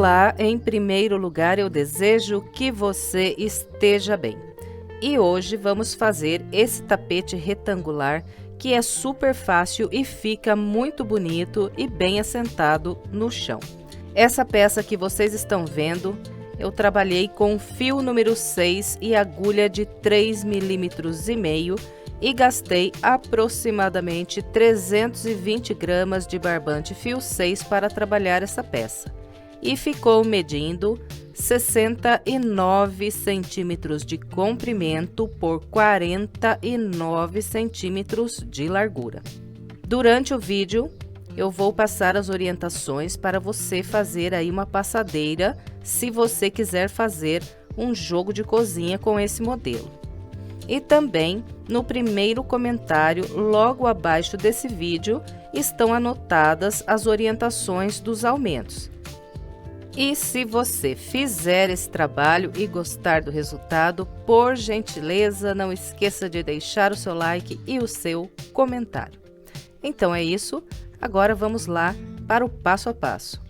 Olá, em primeiro lugar eu desejo que você esteja bem. E hoje vamos fazer esse tapete retangular que é super fácil e fica muito bonito e bem assentado no chão. Essa peça que vocês estão vendo, eu trabalhei com fio número 6 e agulha de 3,5 milímetros e gastei aproximadamente 320 gramas de barbante fio 6 para trabalhar essa peça. E ficou medindo 69 centímetros de comprimento por 49 centímetros de largura. Durante o vídeo, eu vou passar as orientações para você fazer aí uma passadeira, se você quiser fazer um jogo de cozinha com esse modelo. E também, no primeiro comentário, logo abaixo desse vídeo, estão anotadas as orientações dos aumentos. E se você fizer esse trabalho e gostar do resultado, por gentileza, não esqueça de deixar o seu like e o seu comentário. Então é isso, agora vamos lá para o passo a passo.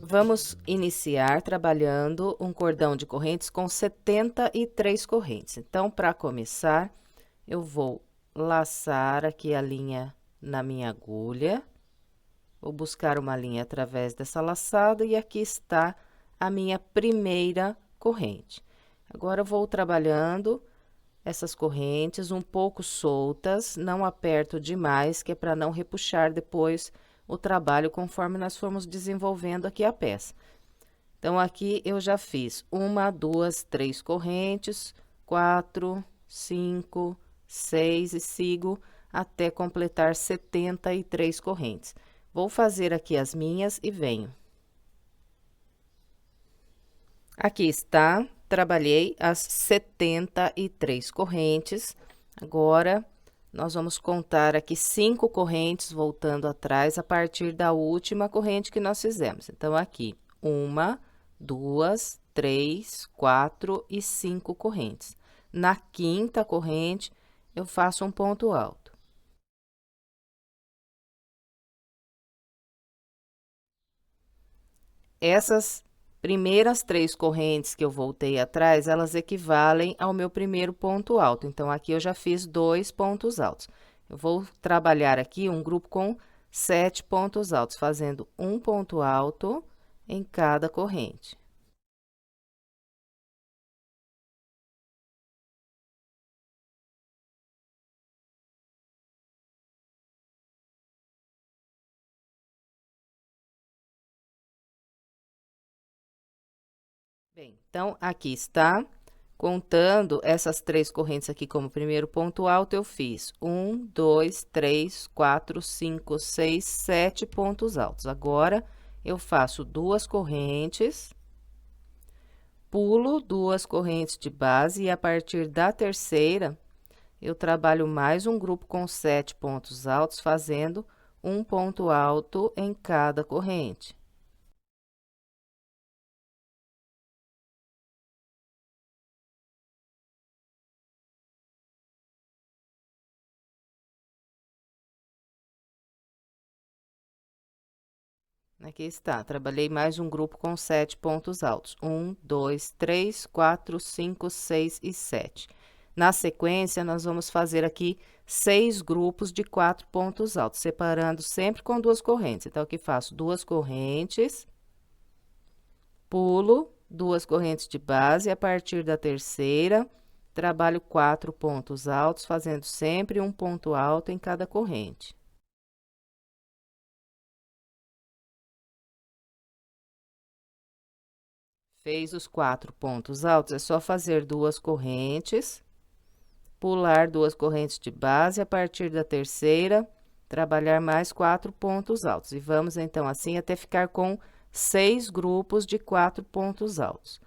Vamos iniciar trabalhando um cordão de correntes com 73 correntes. Então, para começar, eu vou laçar aqui a linha na minha agulha. Vou buscar uma linha através dessa laçada e aqui está a minha primeira corrente. Agora, eu vou trabalhando essas correntes um pouco soltas, não aperto demais, que é para não repuxar depois o trabalho conforme nós formos desenvolvendo aqui a peça. Então, aqui eu já fiz 1, 2, 3 correntes, 4, 5, 6 e sigo até completar 73 correntes. Vou fazer aqui as minhas e venho. Aqui está, trabalhei as 73 correntes. Agora, nós vamos contar aqui 5 correntes voltando atrás a partir da última corrente que nós fizemos. Então, aqui, 1, 2, 3, 4 e 5 correntes. Na quinta corrente, eu faço um ponto alto. Essas primeiras 3 correntes que eu voltei atrás, elas equivalem ao meu primeiro ponto alto. Então, aqui eu já fiz 2 pontos altos. Eu vou trabalhar aqui um grupo com 7 pontos altos, fazendo um ponto alto em cada corrente. Bem, então, aqui está. Contando essas 3 correntes aqui como primeiro ponto alto, eu fiz 1, 2, 3, 4, 5, 6, 7 pontos altos. Agora, eu faço 2 correntes, pulo 2 correntes de base e a partir da terceira, eu trabalho mais um grupo com 7 pontos altos, fazendo um ponto alto em cada corrente. Aqui está, trabalhei mais um grupo com 7 pontos altos. 1, 2, 3, 4, 5, 6 e 7. Na sequência, nós vamos fazer aqui 6 grupos de 4 pontos altos, separando sempre com 2 correntes. Então, aqui faço 2 correntes, pulo 2 correntes de base, e a partir da terceira, trabalho 4 pontos altos, fazendo sempre um ponto alto em cada corrente. Fez os 4 pontos altos, é só fazer 2 correntes, pular 2 correntes de base, a partir da terceira, trabalhar mais 4 pontos altos. E vamos, então, assim, até ficar com 6 grupos de 4 pontos altos.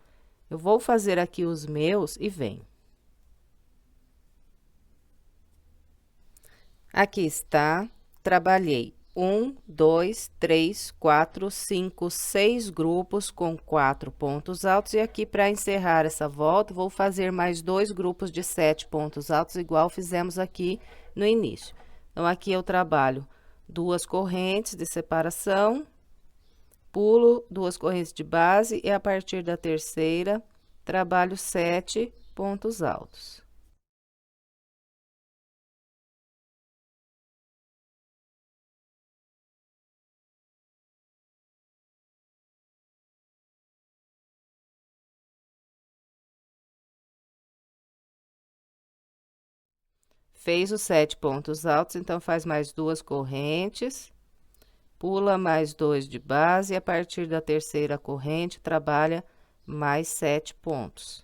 Eu vou fazer aqui os meus e venho. Aqui está, trabalhei 1, 2, 3, 4, 5, 6 grupos com 4 pontos altos. E aqui, para encerrar essa volta, vou fazer mais 2 grupos de 7 pontos altos, igual fizemos aqui no início. Então, aqui eu trabalho 2 correntes de separação, pulo 2 correntes de base e a partir da terceira, trabalho 7 pontos altos. Fez os 7 pontos altos, então faz mais 2 correntes, pula mais 2 de base e a partir da terceira corrente trabalha mais 7 pontos.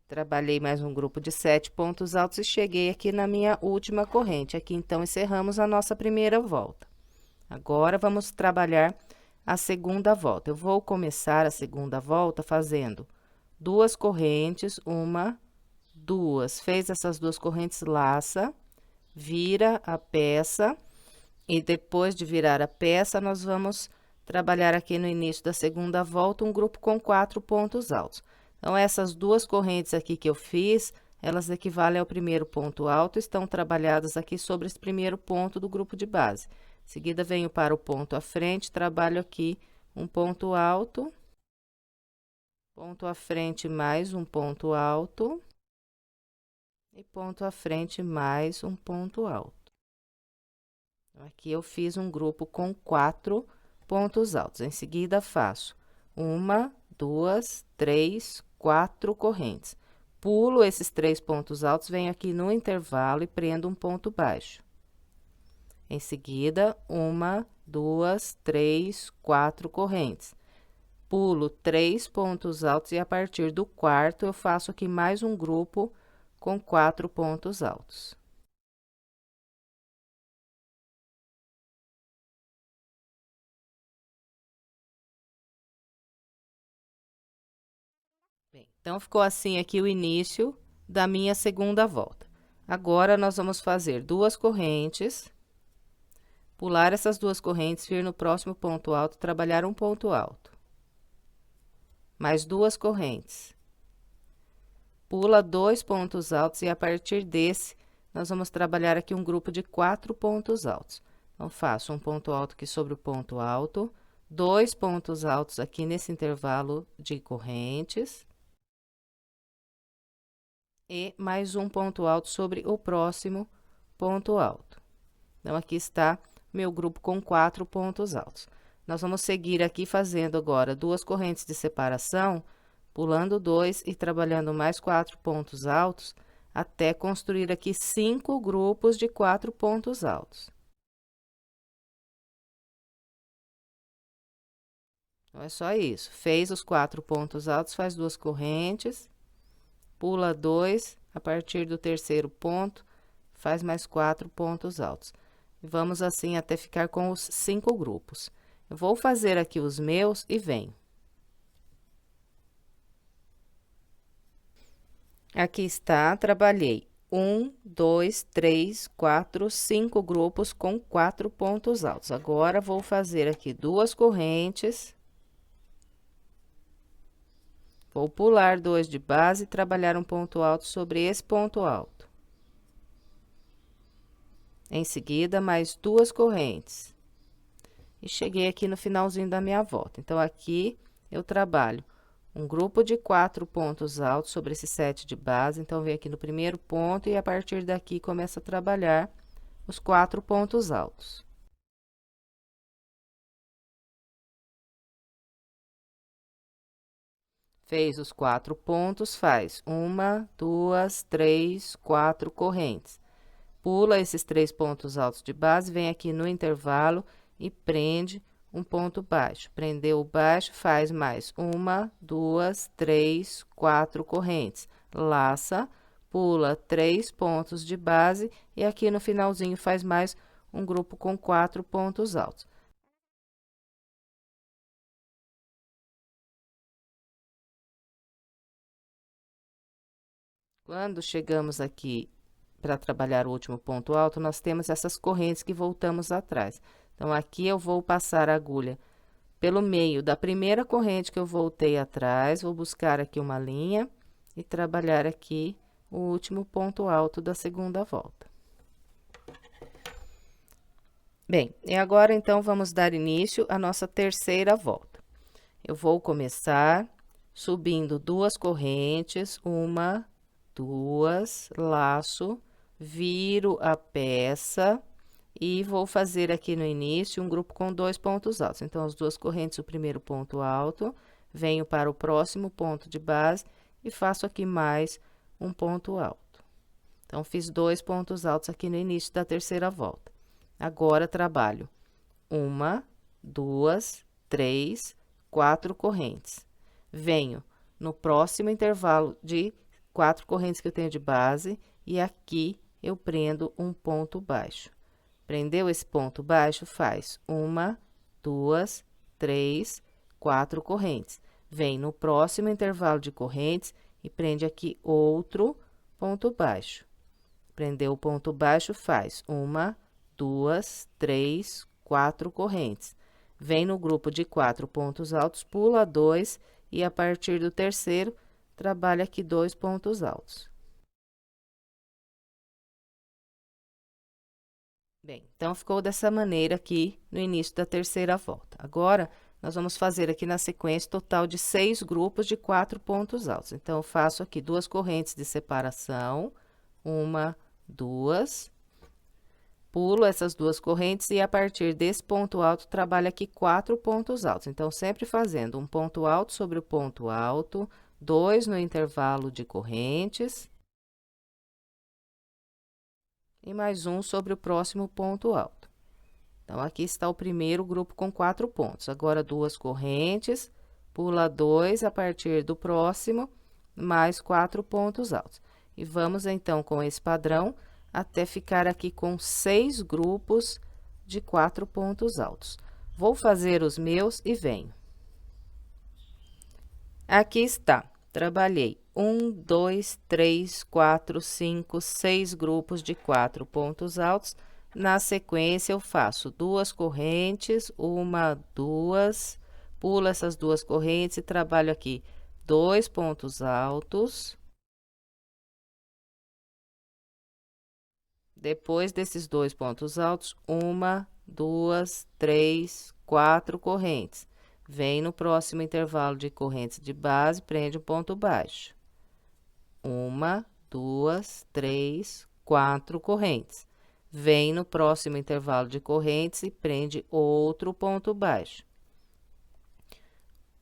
Trabalhei mais um grupo de 7 pontos altos e cheguei aqui na minha última corrente. Aqui, então, encerramos a nossa primeira volta. Agora, vamos trabalhar a segunda volta. Eu vou começar a segunda volta fazendo 2 correntes, 1, 2. Fez essas 2 correntes, laça, vira a peça e depois de virar a peça, nós vamos trabalhar aqui no início da segunda volta um grupo com 4 pontos altos. Então, essas 2 correntes aqui que eu fiz, elas equivalem ao primeiro ponto alto, estão trabalhadas aqui sobre esse primeiro ponto do grupo de base. Em seguida, venho para o ponto à frente, trabalho aqui um ponto alto, ponto à frente mais um ponto alto, e ponto à frente mais um ponto alto. Então, aqui eu fiz um grupo com 4 pontos altos. Em seguida, faço 1, 2, 3, 4 correntes. Pulo esses 3 pontos altos, venho aqui no intervalo e prendo um ponto baixo. Em seguida, 1, 2, 3, 4 correntes. Pulo 3 pontos altos e a partir do quarto eu faço aqui mais um grupo com 4 pontos altos. Bem, então, ficou assim aqui o início da minha segunda volta. Agora, nós vamos fazer 2 correntes, pular essas 2 correntes, vir no próximo ponto alto, trabalhar um ponto alto. Mais 2 correntes. Pula 2 pontos altos e a partir desse, nós vamos trabalhar aqui um grupo de 4 pontos altos. Então, faço um ponto alto aqui sobre o ponto alto, 2 pontos altos aqui nesse intervalo de correntes. E mais um ponto alto sobre o próximo ponto alto. Então, aqui está meu grupo com 4 pontos altos. Nós vamos seguir aqui fazendo agora 2 correntes de separação, pulando 2 e trabalhando mais 4 pontos altos, até construir aqui 5 grupos de 4 pontos altos. Então, é só isso. Fez os 4 pontos altos, faz 2 correntes, pula 2, a partir do terceiro ponto, faz mais 4 pontos altos. Vamos assim até ficar com os 5 grupos. Eu vou fazer aqui os meus e venho. Aqui está, trabalhei 1, 2, 3, 4, 5 grupos com 4 pontos altos. Agora, vou fazer aqui 2 correntes. Vou pular 2 de base e trabalhar um ponto alto sobre esse ponto alto. Em seguida, mais 2 correntes. E cheguei aqui no finalzinho da minha volta. Então, aqui eu trabalho um grupo de 4 pontos altos sobre esse 7 de base. Então, venho aqui no primeiro ponto e a partir daqui começo a trabalhar os 4 pontos altos. Fez os 4 pontos, faz 1, 2, 3, 4 correntes. Pula esses 3 pontos altos de base, vem aqui no intervalo e prende um ponto baixo. Prendeu o baixo, faz mais 1, 2, 3, 4 correntes. Laça, pula 3 pontos de base e aqui no finalzinho faz mais um grupo com 4 pontos altos. Quando chegamos aqui para trabalhar o último ponto alto, nós temos essas correntes que voltamos atrás. Então, aqui eu vou passar a agulha pelo meio da primeira corrente que eu voltei atrás, vou buscar aqui uma linha e trabalhar aqui o último ponto alto da segunda volta. Bem, e agora, então, vamos dar início à nossa terceira volta. Eu vou começar subindo 2 correntes, 1, 2, laço, viro a peça e vou fazer aqui no início um grupo com 2 pontos altos. Então, as 2 correntes, o primeiro ponto alto, venho para o próximo ponto de base e faço aqui mais um ponto alto. Então, fiz 2 pontos altos aqui no início da terceira volta. Agora, trabalho 1, 2, 3, 4 correntes. Venho no próximo intervalo de 4 correntes que eu tenho de base e aqui eu prendo um ponto baixo. Prendeu esse ponto baixo, faz 1, 2, 3, 4 correntes. Vem no próximo intervalo de correntes e prende aqui outro ponto baixo. Prendeu o ponto baixo, faz 1, 2, 3, 4 correntes. Vem no grupo de 4 pontos altos, pula 2 e a partir do terceiro, trabalha aqui 2 pontos altos. Bem, então, ficou dessa maneira aqui no início da terceira volta. Agora, nós vamos fazer aqui na sequência total de 6 grupos de 4 pontos altos. Então, eu faço aqui 2 correntes de separação, 1, 2, pulo essas 2 correntes e a partir desse ponto alto, trabalho aqui 4 pontos altos. Então, sempre fazendo um ponto alto sobre o ponto alto, 2 no intervalo de correntes e mais um sobre o próximo ponto alto. Então, aqui está o primeiro grupo com 4 pontos. Agora, 2 correntes, pula 2 a partir do próximo, mais 4 pontos altos. E vamos, então, com esse padrão, até ficar aqui com 6 grupos de 4 pontos altos. Vou fazer os meus e venho. Aqui está, trabalhei 1, 2, 3, 4, 5, 6 grupos de 4 pontos altos. Na sequência, eu faço 2 correntes, 1, 2, pulo essas 2 correntes e trabalho aqui 2 pontos altos. Depois desses 2 pontos altos, 1, 2, 3, 4 correntes. Vem no próximo intervalo de correntes de base, prende um ponto baixo. 1, 2, 3, 4 correntes. Vem no próximo intervalo de correntes e prende outro ponto baixo.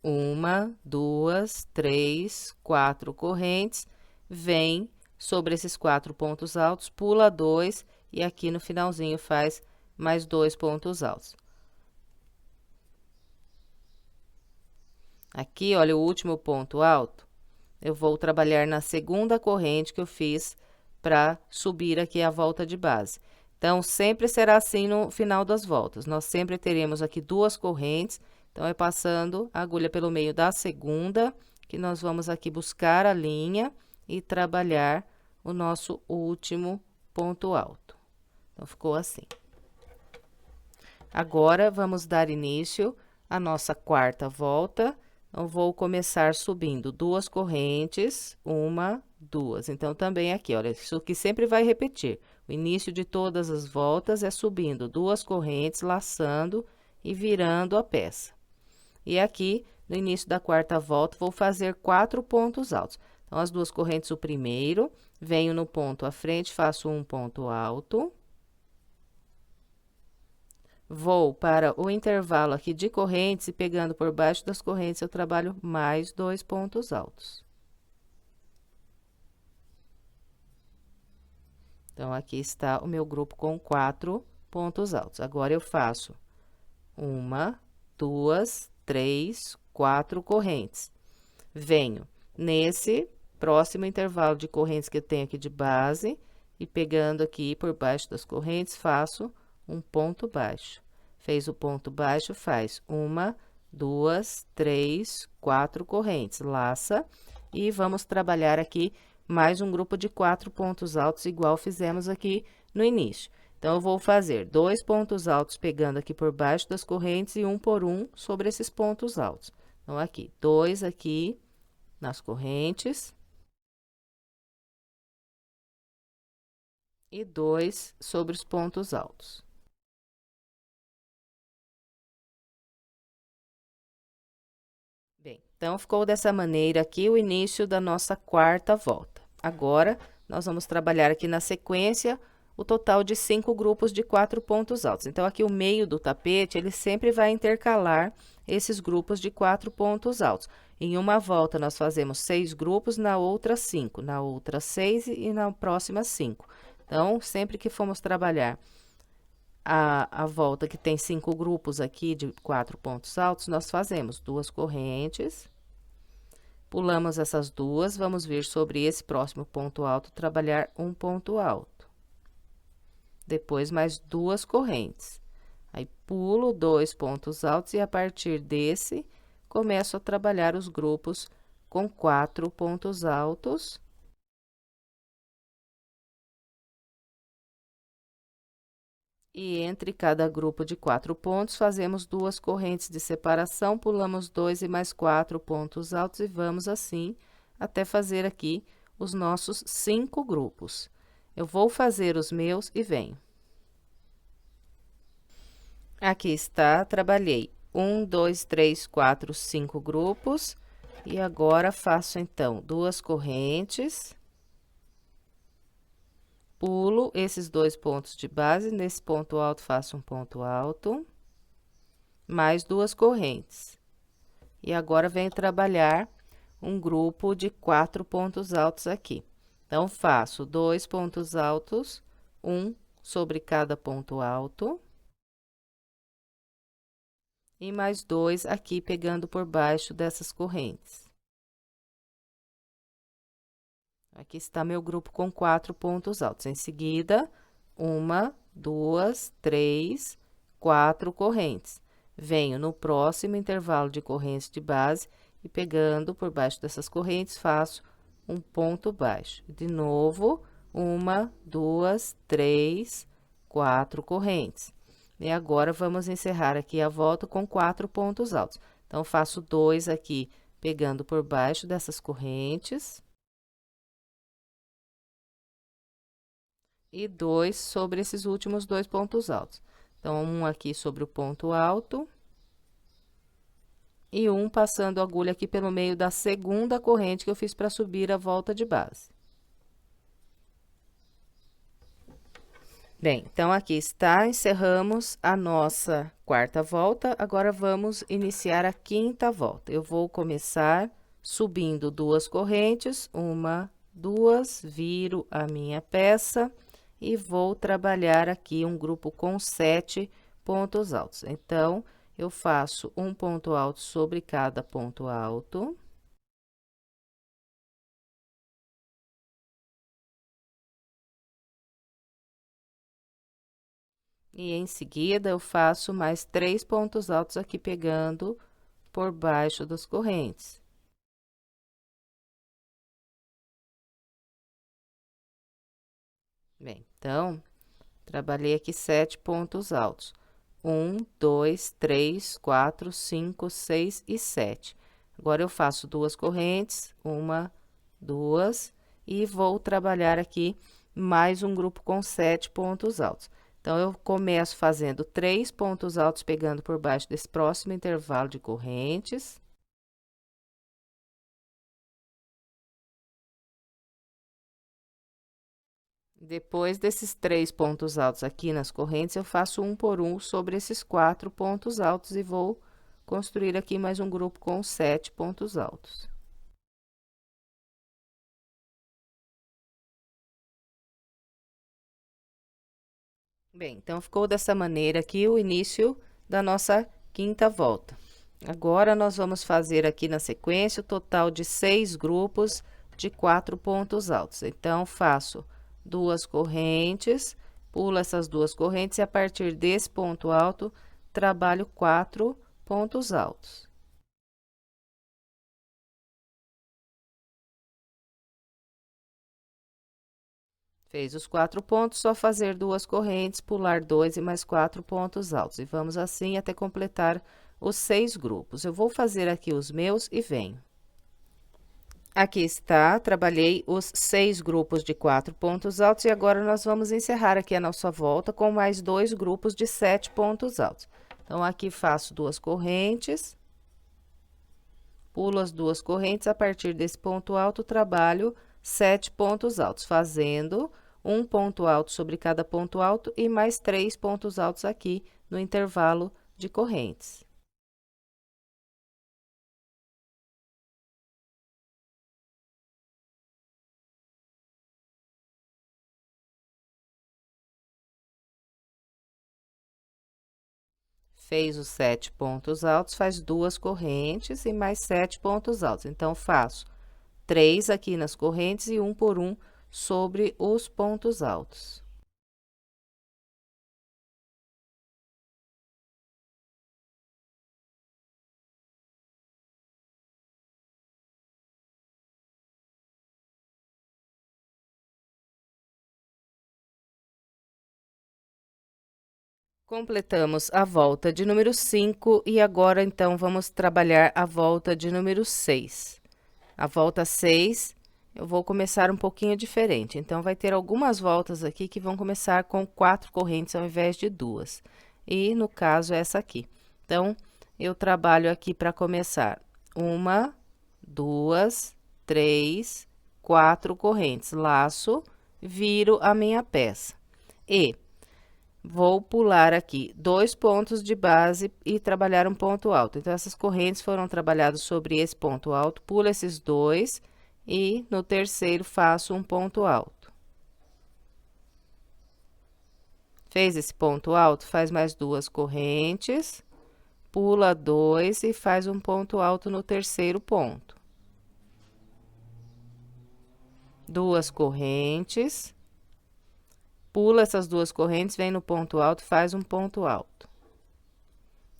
1, 2, 3, 4 correntes. Vem sobre esses 4 pontos altos, pula 2 e aqui no finalzinho faz mais 2 pontos altos. Aqui, olha, o último ponto alto, eu vou trabalhar na segunda corrente que eu fiz para subir aqui a volta de base. Então, sempre será assim no final das voltas. Nós sempre teremos aqui 2 correntes, então, é passando a agulha pelo meio da segunda, que nós vamos aqui buscar a linha e trabalhar o nosso último ponto alto. Então, ficou assim. Agora, vamos dar início à nossa quarta volta. Então, vou começar subindo 2 correntes, 1, 2. Então, também aqui, olha, isso aqui sempre vai repetir. O início de todas as voltas é subindo 2 correntes, laçando e virando a peça. E aqui, no início da quarta volta, vou fazer 4 pontos altos. Então, as 2 correntes, o primeiro, venho no ponto à frente, faço um ponto alto. Vou para o intervalo aqui de correntes e pegando por baixo das correntes, eu trabalho mais 2 pontos altos. Então, aqui está o meu grupo com 4 pontos altos. Agora, eu faço 1, 2, 3, 4 correntes. Venho nesse próximo intervalo de correntes que eu tenho aqui de base e pegando aqui por baixo das correntes, faço um ponto baixo. Fez o ponto baixo, faz 1, 2, 3, 4 correntes, laça e vamos trabalhar aqui mais um grupo de 4 pontos altos, igual fizemos aqui no início. Então, eu vou fazer 2 pontos altos pegando aqui por baixo das correntes e um por um sobre esses pontos altos. Então, aqui, 2 aqui nas correntes e 2 sobre os pontos altos. Bem, então, ficou dessa maneira aqui o início da nossa quarta volta. Agora, nós vamos trabalhar aqui na sequência o total de 5 grupos de 4 pontos altos. Então, aqui o meio do tapete, ele sempre vai intercalar esses grupos de 4 pontos altos. Em uma volta, nós fazemos 6 grupos, na outra 5, na outra 6 e na próxima 5. Então, sempre que formos trabalhar a volta que tem 5 grupos aqui de 4 pontos altos, nós fazemos 2 correntes, pulamos essas duas, vamos vir sobre esse próximo ponto alto, trabalhar um ponto alto. Depois, mais 2 correntes. Aí, pulo 2 pontos altos e, a partir desse, começo a trabalhar os grupos com 4 pontos altos. E entre cada grupo de 4 pontos, fazemos 2 correntes de separação, pulamos 2 e mais 4 pontos altos e vamos assim até fazer aqui os nossos 5 grupos. Eu vou fazer os meus e venho. Aqui está, trabalhei 1, 2, 3, 4, 5 grupos. E agora, faço, então, 2 correntes. Pulo esses 2 pontos de base, nesse ponto alto, faço um ponto alto. Mais 2 correntes. E agora, venho trabalhar um grupo de 4 pontos altos aqui. Então, faço 2 pontos altos, um sobre cada ponto alto. E mais 2 aqui, pegando por baixo dessas correntes. Aqui está meu grupo com 4 pontos altos. Em seguida, 1, 2, 3, 4 correntes. Venho no próximo intervalo de correntes de base e pegando por baixo dessas correntes, faço um ponto baixo. De novo, 1, 2, 3, 4 correntes. E agora, vamos encerrar aqui a volta com 4 pontos altos. Então, faço 2 aqui, pegando por baixo dessas correntes. E 2 sobre esses últimos 2 pontos altos. Então, um aqui sobre o ponto alto. E um passando a agulha aqui pelo meio da segunda corrente que eu fiz para subir a volta de base. Bem, então, aqui está, encerramos a nossa quarta volta. Agora, vamos iniciar a quinta volta. Eu vou começar subindo 2 correntes, 1, 2, viro a minha peça. E vou trabalhar aqui um grupo com 7 pontos altos. Então, eu faço um ponto alto sobre cada ponto alto. E em seguida, eu faço mais 3 pontos altos aqui, pegando por baixo das correntes. Bem, então, trabalhei aqui 7 pontos altos. 1, 2, 3, 4, 5, 6 e 7. Agora, eu faço 2 correntes, 1, 2, e vou trabalhar aqui mais um grupo com 7 pontos altos. Então, eu começo fazendo 3 pontos altos, pegando por baixo desse próximo intervalo de correntes. Depois desses 3 pontos altos aqui nas correntes, eu faço um por um sobre esses 4 pontos altos e vou construir aqui mais um grupo com 7 pontos altos. Bem, então, ficou dessa maneira aqui o início da nossa quinta volta. Agora, nós vamos fazer aqui na sequência o total de 6 grupos de 4 pontos altos. Então, faço 2 correntes, pulo essas 2 correntes e, a partir desse ponto alto, trabalho 4 pontos altos. Fez os 4 pontos, só fazer 2 correntes, pular 2 e mais 4 pontos altos. E vamos assim até completar os 6 grupos. Eu vou fazer aqui os meus e venho. Aqui está, trabalhei os 6 grupos de 4 pontos altos e agora nós vamos encerrar aqui a nossa volta com mais 2 grupos de 7 pontos altos. Então, aqui faço 2 correntes, pulo as 2 correntes, a partir desse ponto alto, trabalho 7 pontos altos, fazendo um ponto alto sobre cada ponto alto e mais 3 pontos altos aqui no intervalo de correntes. Fez os 7 pontos altos, faz 2 correntes e mais 7 pontos altos. Então, faço 3 aqui nas correntes e um por um sobre os pontos altos. Completamos a volta de número 5 e agora, então, vamos trabalhar a volta de número 6. A volta 6, eu vou começar um pouquinho diferente. Então, vai ter algumas voltas aqui que vão começar com 4 correntes ao invés de 2. E, no caso, essa aqui. Então, eu trabalho aqui para começar 1, 2, 3, 4 correntes. Laço, viro a minha peça. E vou pular aqui 2 pontos de base e trabalhar um ponto alto. Então, essas correntes foram trabalhadas sobre esse ponto alto, pulo esses 2 e no terceiro faço um ponto alto. Fez esse ponto alto, faz mais 2 correntes, pula 2 e faz um ponto alto no terceiro ponto. 2 correntes. Pula essas 2 correntes, vem no ponto alto, faz um ponto alto.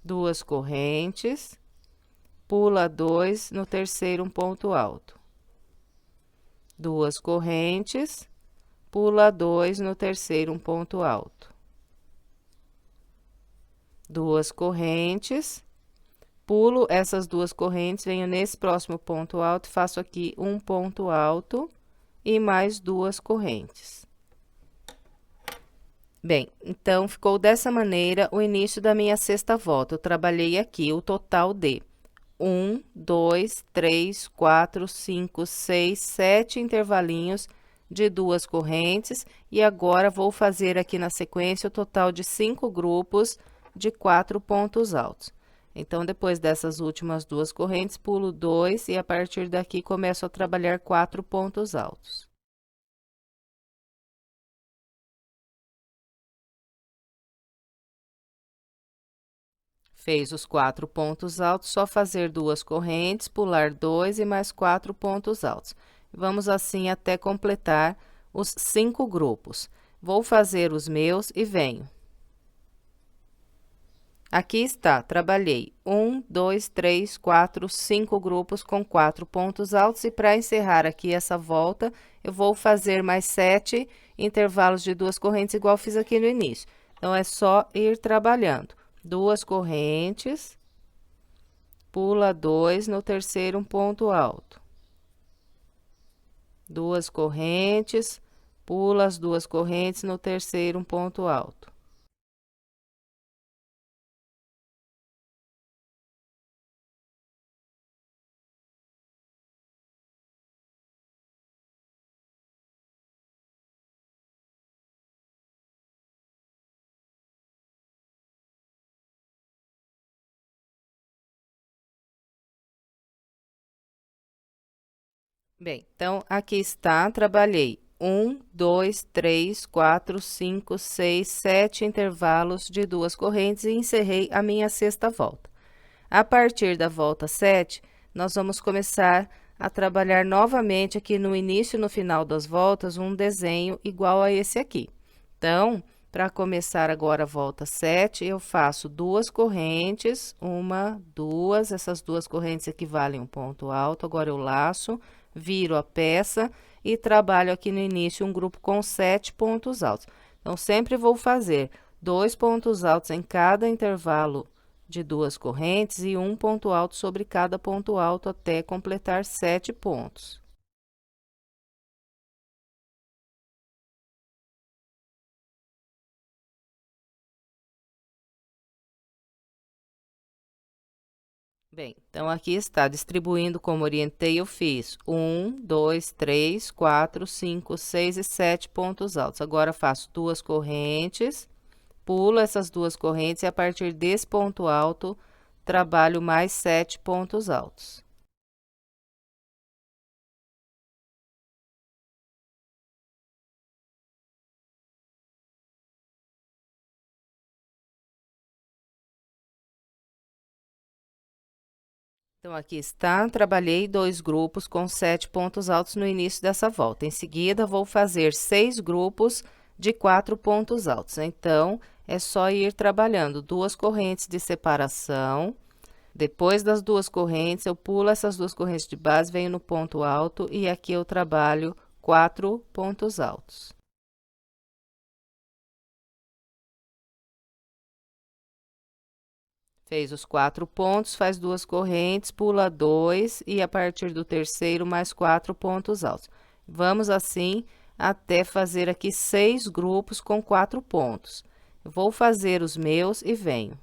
2 correntes, pula 2, no terceiro um ponto alto. 2 correntes, pula 2, no terceiro um ponto alto. 2 correntes, pulo essas 2 correntes, venho nesse próximo ponto alto, faço aqui um ponto alto e mais 2 correntes. Bem, então, ficou dessa maneira o início da minha sexta volta. Eu trabalhei aqui o total de 1, 2, 3, 4, 5, 6, 7 intervalinhos de 2 correntes. E agora, vou fazer aqui na sequência o total de 5 grupos de 4 pontos altos. Então, depois dessas últimas 2 correntes, pulo 2 e a partir daqui começo a trabalhar 4 pontos altos. Fez os 4 pontos altos, só fazer 2 correntes, pular 2 e mais 4 pontos altos. Vamos assim até completar os 5 grupos. Vou fazer os meus e venho. Aqui está, trabalhei 1, 2, 3, 4, 5 grupos com 4 pontos altos. E para encerrar aqui essa volta, eu vou fazer mais 7 intervalos de 2 correntes, igual fiz aqui no início. Então, é só ir trabalhando. 2 correntes, pula 2, no terceiro um ponto alto. 2 correntes, pula as 2 correntes, no terceiro um ponto alto. Bem, então, aqui está, trabalhei 1, 2, 3, 4, 5, 6, 7 intervalos de 2 correntes e encerrei a minha sexta volta. A partir da volta 7, nós vamos começar a trabalhar novamente aqui no início e no final das voltas um desenho igual a esse aqui. Então, para começar agora a volta 7, eu faço 2 correntes, 1, 2, essas 2 correntes equivalem a um ponto alto, agora eu laço, viro a peça e trabalho aqui no início um grupo com 7 pontos altos. Então, sempre vou fazer 2 pontos altos em cada intervalo de 2 correntes e um ponto alto sobre cada ponto alto até completar 7 pontos. Bem, então aqui está, distribuindo como orientei, eu fiz 1, 2, 3, 4, 5, 6 e 7 pontos altos. Agora, faço 2 correntes, pulo essas 2 correntes e a partir desse ponto alto, trabalho mais 7 pontos altos. Então, aqui está, trabalhei 2 grupos com 7 pontos altos no início dessa volta. Em seguida, vou fazer 6 grupos de 4 pontos altos. Então, é só ir trabalhando 2 correntes de separação. Depois das 2 correntes, eu pulo essas 2 correntes de base, venho no ponto alto e aqui eu trabalho 4 pontos altos. Fez os 4 pontos, faz 2 correntes, pula 2 e a partir do terceiro, mais 4 pontos altos. Vamos assim até fazer aqui 6 grupos com 4 pontos. Eu vou fazer os meus e venho.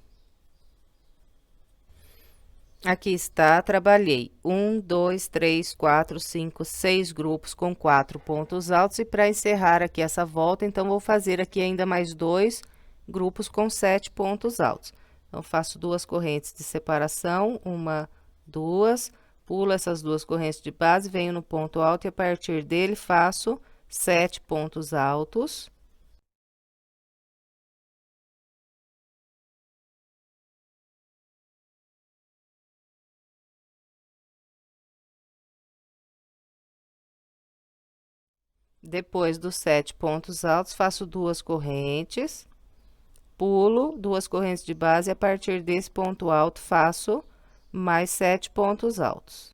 Aqui está, trabalhei 1, 2, 3, 4, 5, 6 grupos com 4 pontos altos. E para encerrar aqui essa volta, então, vou fazer aqui ainda mais 2 grupos com 7 pontos altos. Então, faço 2 correntes de separação, 1, 2, pulo essas 2 correntes de base, venho no ponto alto e a partir dele faço 7 pontos altos. Depois dos 7 pontos altos, faço 2 correntes, pulo 2 correntes de base e a partir desse ponto alto faço mais 7 pontos altos.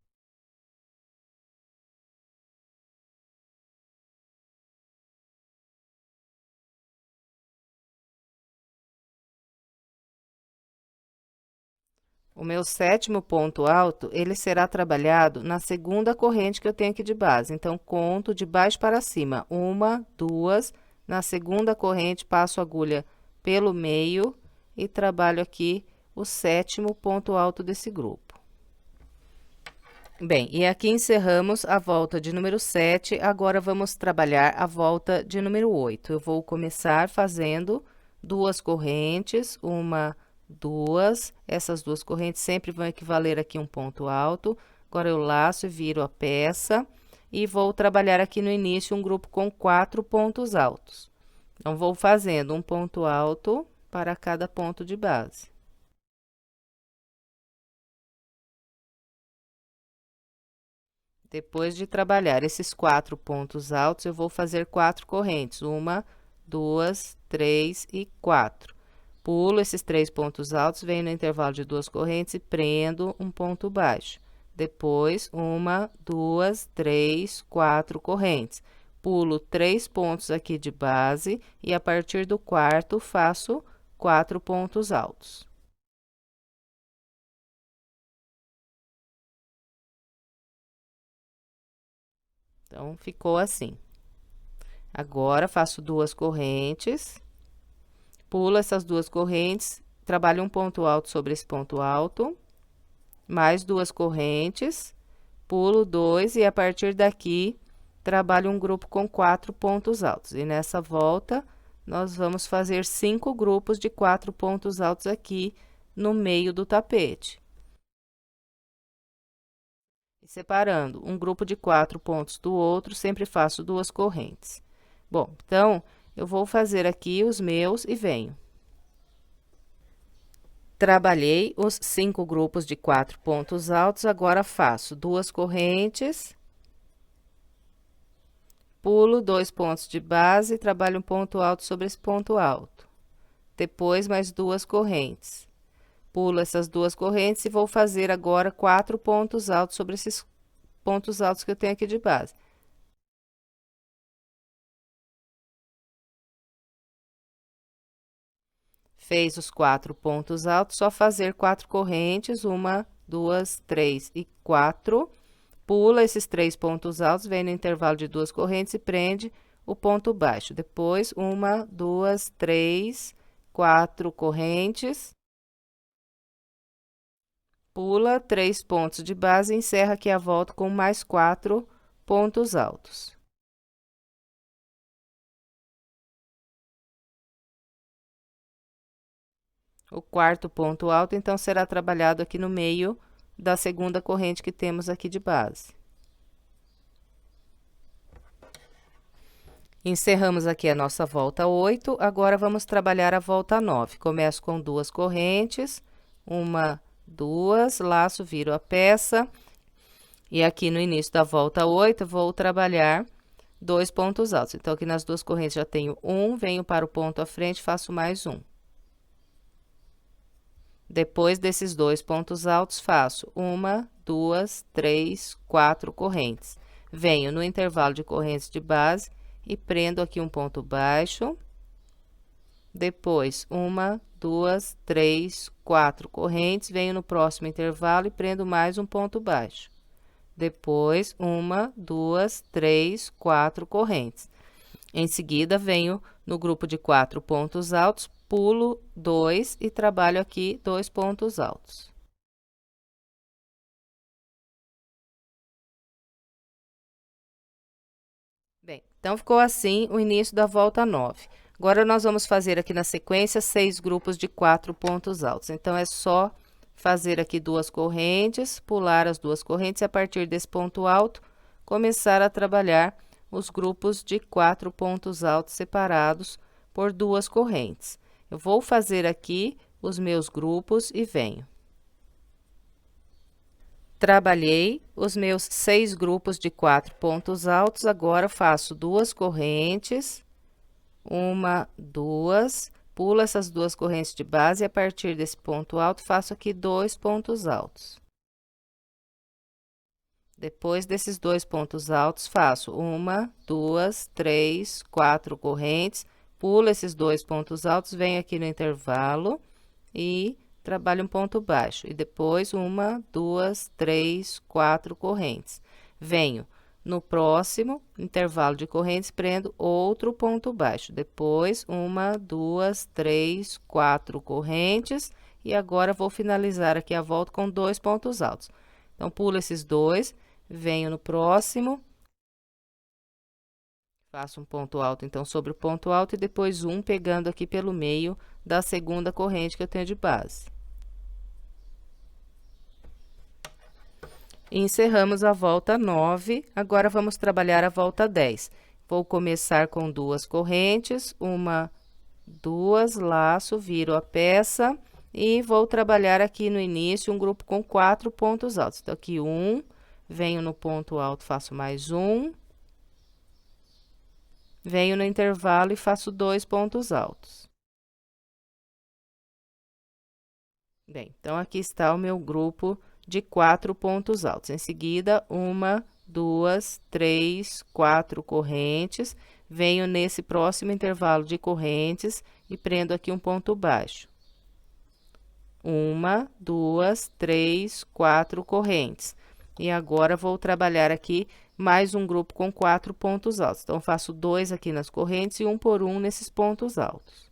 O meu 7º ponto alto, ele será trabalhado na segunda corrente que eu tenho aqui de base. Então, conto de baixo para cima, 1, 2, na segunda corrente, passo a agulha pelo meio e trabalho aqui o 7º ponto alto desse grupo. Bem, e aqui encerramos a volta de número 7, agora vamos trabalhar a volta de número 8. Eu vou começar fazendo 2 correntes, 1, 2, essas 2 correntes sempre vão equivaler aqui um ponto alto. Agora, eu laço e viro a peça e vou trabalhar aqui no início um grupo com 4 pontos altos. Então, vou fazendo um ponto alto para cada ponto de base. Depois de trabalhar esses 4 pontos altos, eu vou fazer 4 correntes, 1, 2, 3 e 4. Pulo esses 3 pontos altos, venho no intervalo de 2 correntes e prendo um ponto baixo. Depois, 1, 2, 3, 4 correntes. Pulo 3 pontos aqui de base e a partir do quarto faço 4 pontos altos. Então, ficou assim. Agora, faço 2 correntes, pulo essas 2 correntes, trabalho um ponto alto sobre esse ponto alto, mais 2 correntes, pulo 2 e a partir daqui, trabalho um grupo com 4 pontos altos. E nessa volta, nós vamos fazer 5 grupos de 4 pontos altos aqui no meio do tapete. Separando um grupo de 4 pontos do outro, sempre faço 2 correntes. Bom, então, eu vou fazer aqui os meus e venho. Trabalhei os 5 grupos de 4 pontos altos, agora faço 2 correntes, pulo 2 pontos de base, trabalho um ponto alto sobre esse ponto alto. Depois, mais 2 correntes. Pulo essas 2 correntes e vou fazer agora 4 pontos altos sobre esses pontos altos que eu tenho aqui de base. Fez os 4 pontos altos, só fazer 4 correntes, 1, 2, 3 e 4. Pula esses 3 pontos altos, vem no intervalo de 2 correntes e prende o ponto baixo. Depois, 1, 2, 3, 4 correntes. Pula 3 pontos de base e encerra aqui a volta com mais 4 pontos altos. O quarto ponto alto, então, será trabalhado aqui no meio da segunda corrente que temos aqui de base. Encerramos aqui a nossa volta 8, agora vamos trabalhar a volta 9. Começo com 2 correntes, 1, 2, laço, viro a peça. E aqui no início da volta 8, vou trabalhar 2 pontos altos. Então, aqui nas 2 correntes já tenho 1, venho para o ponto à frente, faço mais 1. Depois desses 2 pontos altos, faço 1, 2, 3, 4 correntes. Venho no intervalo de correntes de base e prendo aqui um ponto baixo. Depois, 1, 2, 3, 4 correntes. Venho no próximo intervalo e prendo mais um ponto baixo. Depois, 1, 2, 3, 4 correntes. Em seguida, venho no grupo de 4 pontos altos, pulo 2 e trabalho aqui 2 pontos altos. Bem, então ficou assim o início da volta 9. Agora, nós vamos fazer aqui na sequência 6 grupos de 4 pontos altos. Então, é só fazer aqui 2 correntes, pular as 2 correntes e a partir desse ponto alto, começar a trabalhar os grupos de 4 pontos altos separados por 2 correntes. Eu vou fazer aqui os meus grupos e venho. Trabalhei os meus 6 grupos de 4 pontos altos, agora faço 2 correntes, 1, 2, pulo essas 2 correntes de base e a partir desse ponto alto, faço aqui 2 pontos altos. Depois desses 2 pontos altos, faço 1, 2, 3, 4 correntes, pulo esses 2 pontos altos, venho aqui no intervalo e trabalho um ponto baixo. E depois, 1, 2, 3, 4 correntes. Venho no próximo intervalo de correntes, prendo outro ponto baixo. Depois, 1, 2, 3, 4 correntes. E agora, vou finalizar aqui a volta com 2 pontos altos. Então, pulo esses 2, venho no próximo. Faço um ponto alto, então, sobre o ponto alto e depois um pegando aqui pelo meio da segunda corrente que eu tenho de base. E encerramos a volta 9, agora vamos trabalhar a volta 10. Vou começar com 2 correntes, 1, 2, laço, viro a peça e vou trabalhar aqui no início um grupo com 4 pontos altos. Então, aqui 1, venho no ponto alto, faço mais 1. Venho no intervalo e faço 2 pontos altos. Bem, então, aqui está o meu grupo de 4 pontos altos. Em seguida, 1, 2, 3, 4 correntes. Venho nesse próximo intervalo de correntes e prendo aqui um ponto baixo. 1, 2, 3, 4 correntes. E agora, vou trabalhar aqui mais um grupo com 4 pontos altos. Então, faço 2 aqui nas correntes e 1 por 1 nesses pontos altos.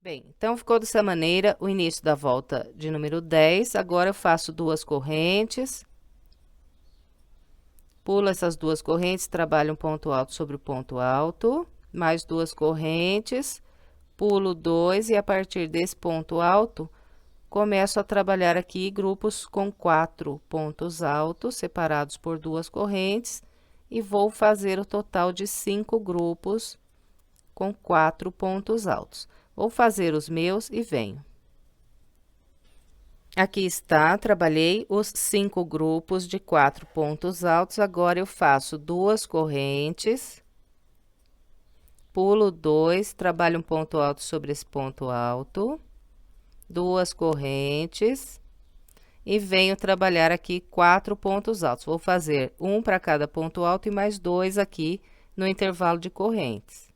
Bem, então, ficou dessa maneira o início da volta de número 10. Agora, eu faço 2 correntes. Pulo essas 2 correntes, trabalho um ponto alto sobre o ponto alto. Mais 2 correntes, pulo 2 e a partir desse ponto alto, começo a trabalhar aqui grupos com 4 pontos altos, separados por 2 correntes, e vou fazer o total de 5 grupos com 4 pontos altos. Vou fazer os meus e venho. Aqui está, trabalhei os 5 grupos de 4 pontos altos, agora eu faço 2 correntes, pulo 2, trabalho um ponto alto sobre esse ponto alto, 2 correntes, e venho trabalhar aqui 4 pontos altos. Vou fazer um para cada ponto alto e mais 2 aqui no intervalo de correntes.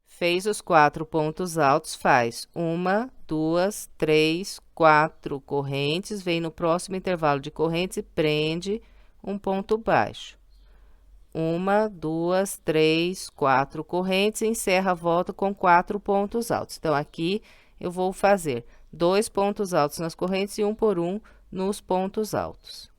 Fez os 4 pontos altos, faz 1, 2, 3, 4 correntes, vem no próximo intervalo de correntes e prende um ponto baixo. 1, 2, 3, 4 correntes, e encerra a volta com 4 pontos altos. Então, aqui eu vou fazer 2 pontos altos nas correntes e um por um nos pontos altos.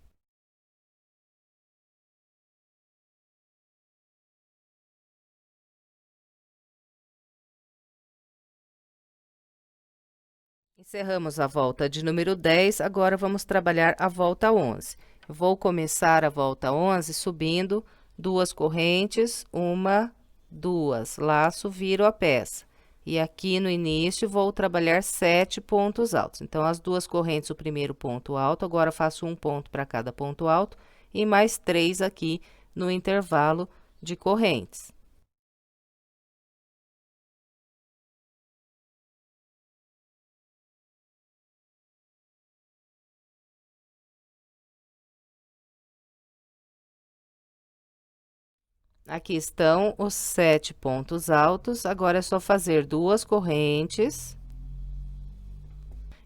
Encerramos a volta de número 10, agora vamos trabalhar a volta 11. Eu vou começar a volta 11 subindo 2 correntes, 1, 2, laço, viro a peça. E aqui no início vou trabalhar 7 pontos altos. Então, as 2 correntes, o primeiro ponto alto, agora faço um ponto para cada ponto alto e mais 3 aqui no intervalo de correntes. Aqui estão os 7 pontos altos, agora é só fazer 2 correntes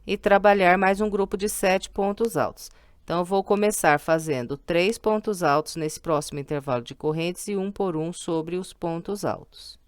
e trabalhar mais um grupo de 7 pontos altos. Então, eu vou começar fazendo 3 pontos altos nesse próximo intervalo de correntes e um por um sobre os pontos altos.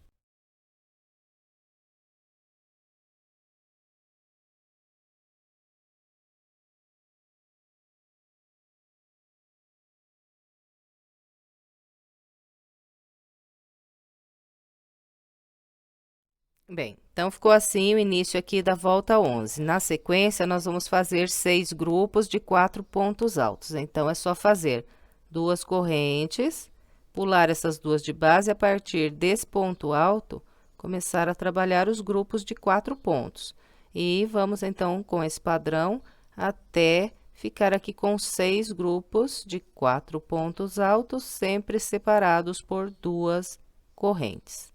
Bem, então ficou assim o início aqui da volta 11. Na sequência, nós vamos fazer 6 grupos de 4 pontos altos. Então, é só fazer 2 correntes, pular essas 2 de base, e a partir desse ponto alto, começar a trabalhar os grupos de 4 pontos. E vamos, então, com esse padrão, até ficar aqui com 6 grupos de 4 pontos altos, sempre separados por 2 correntes.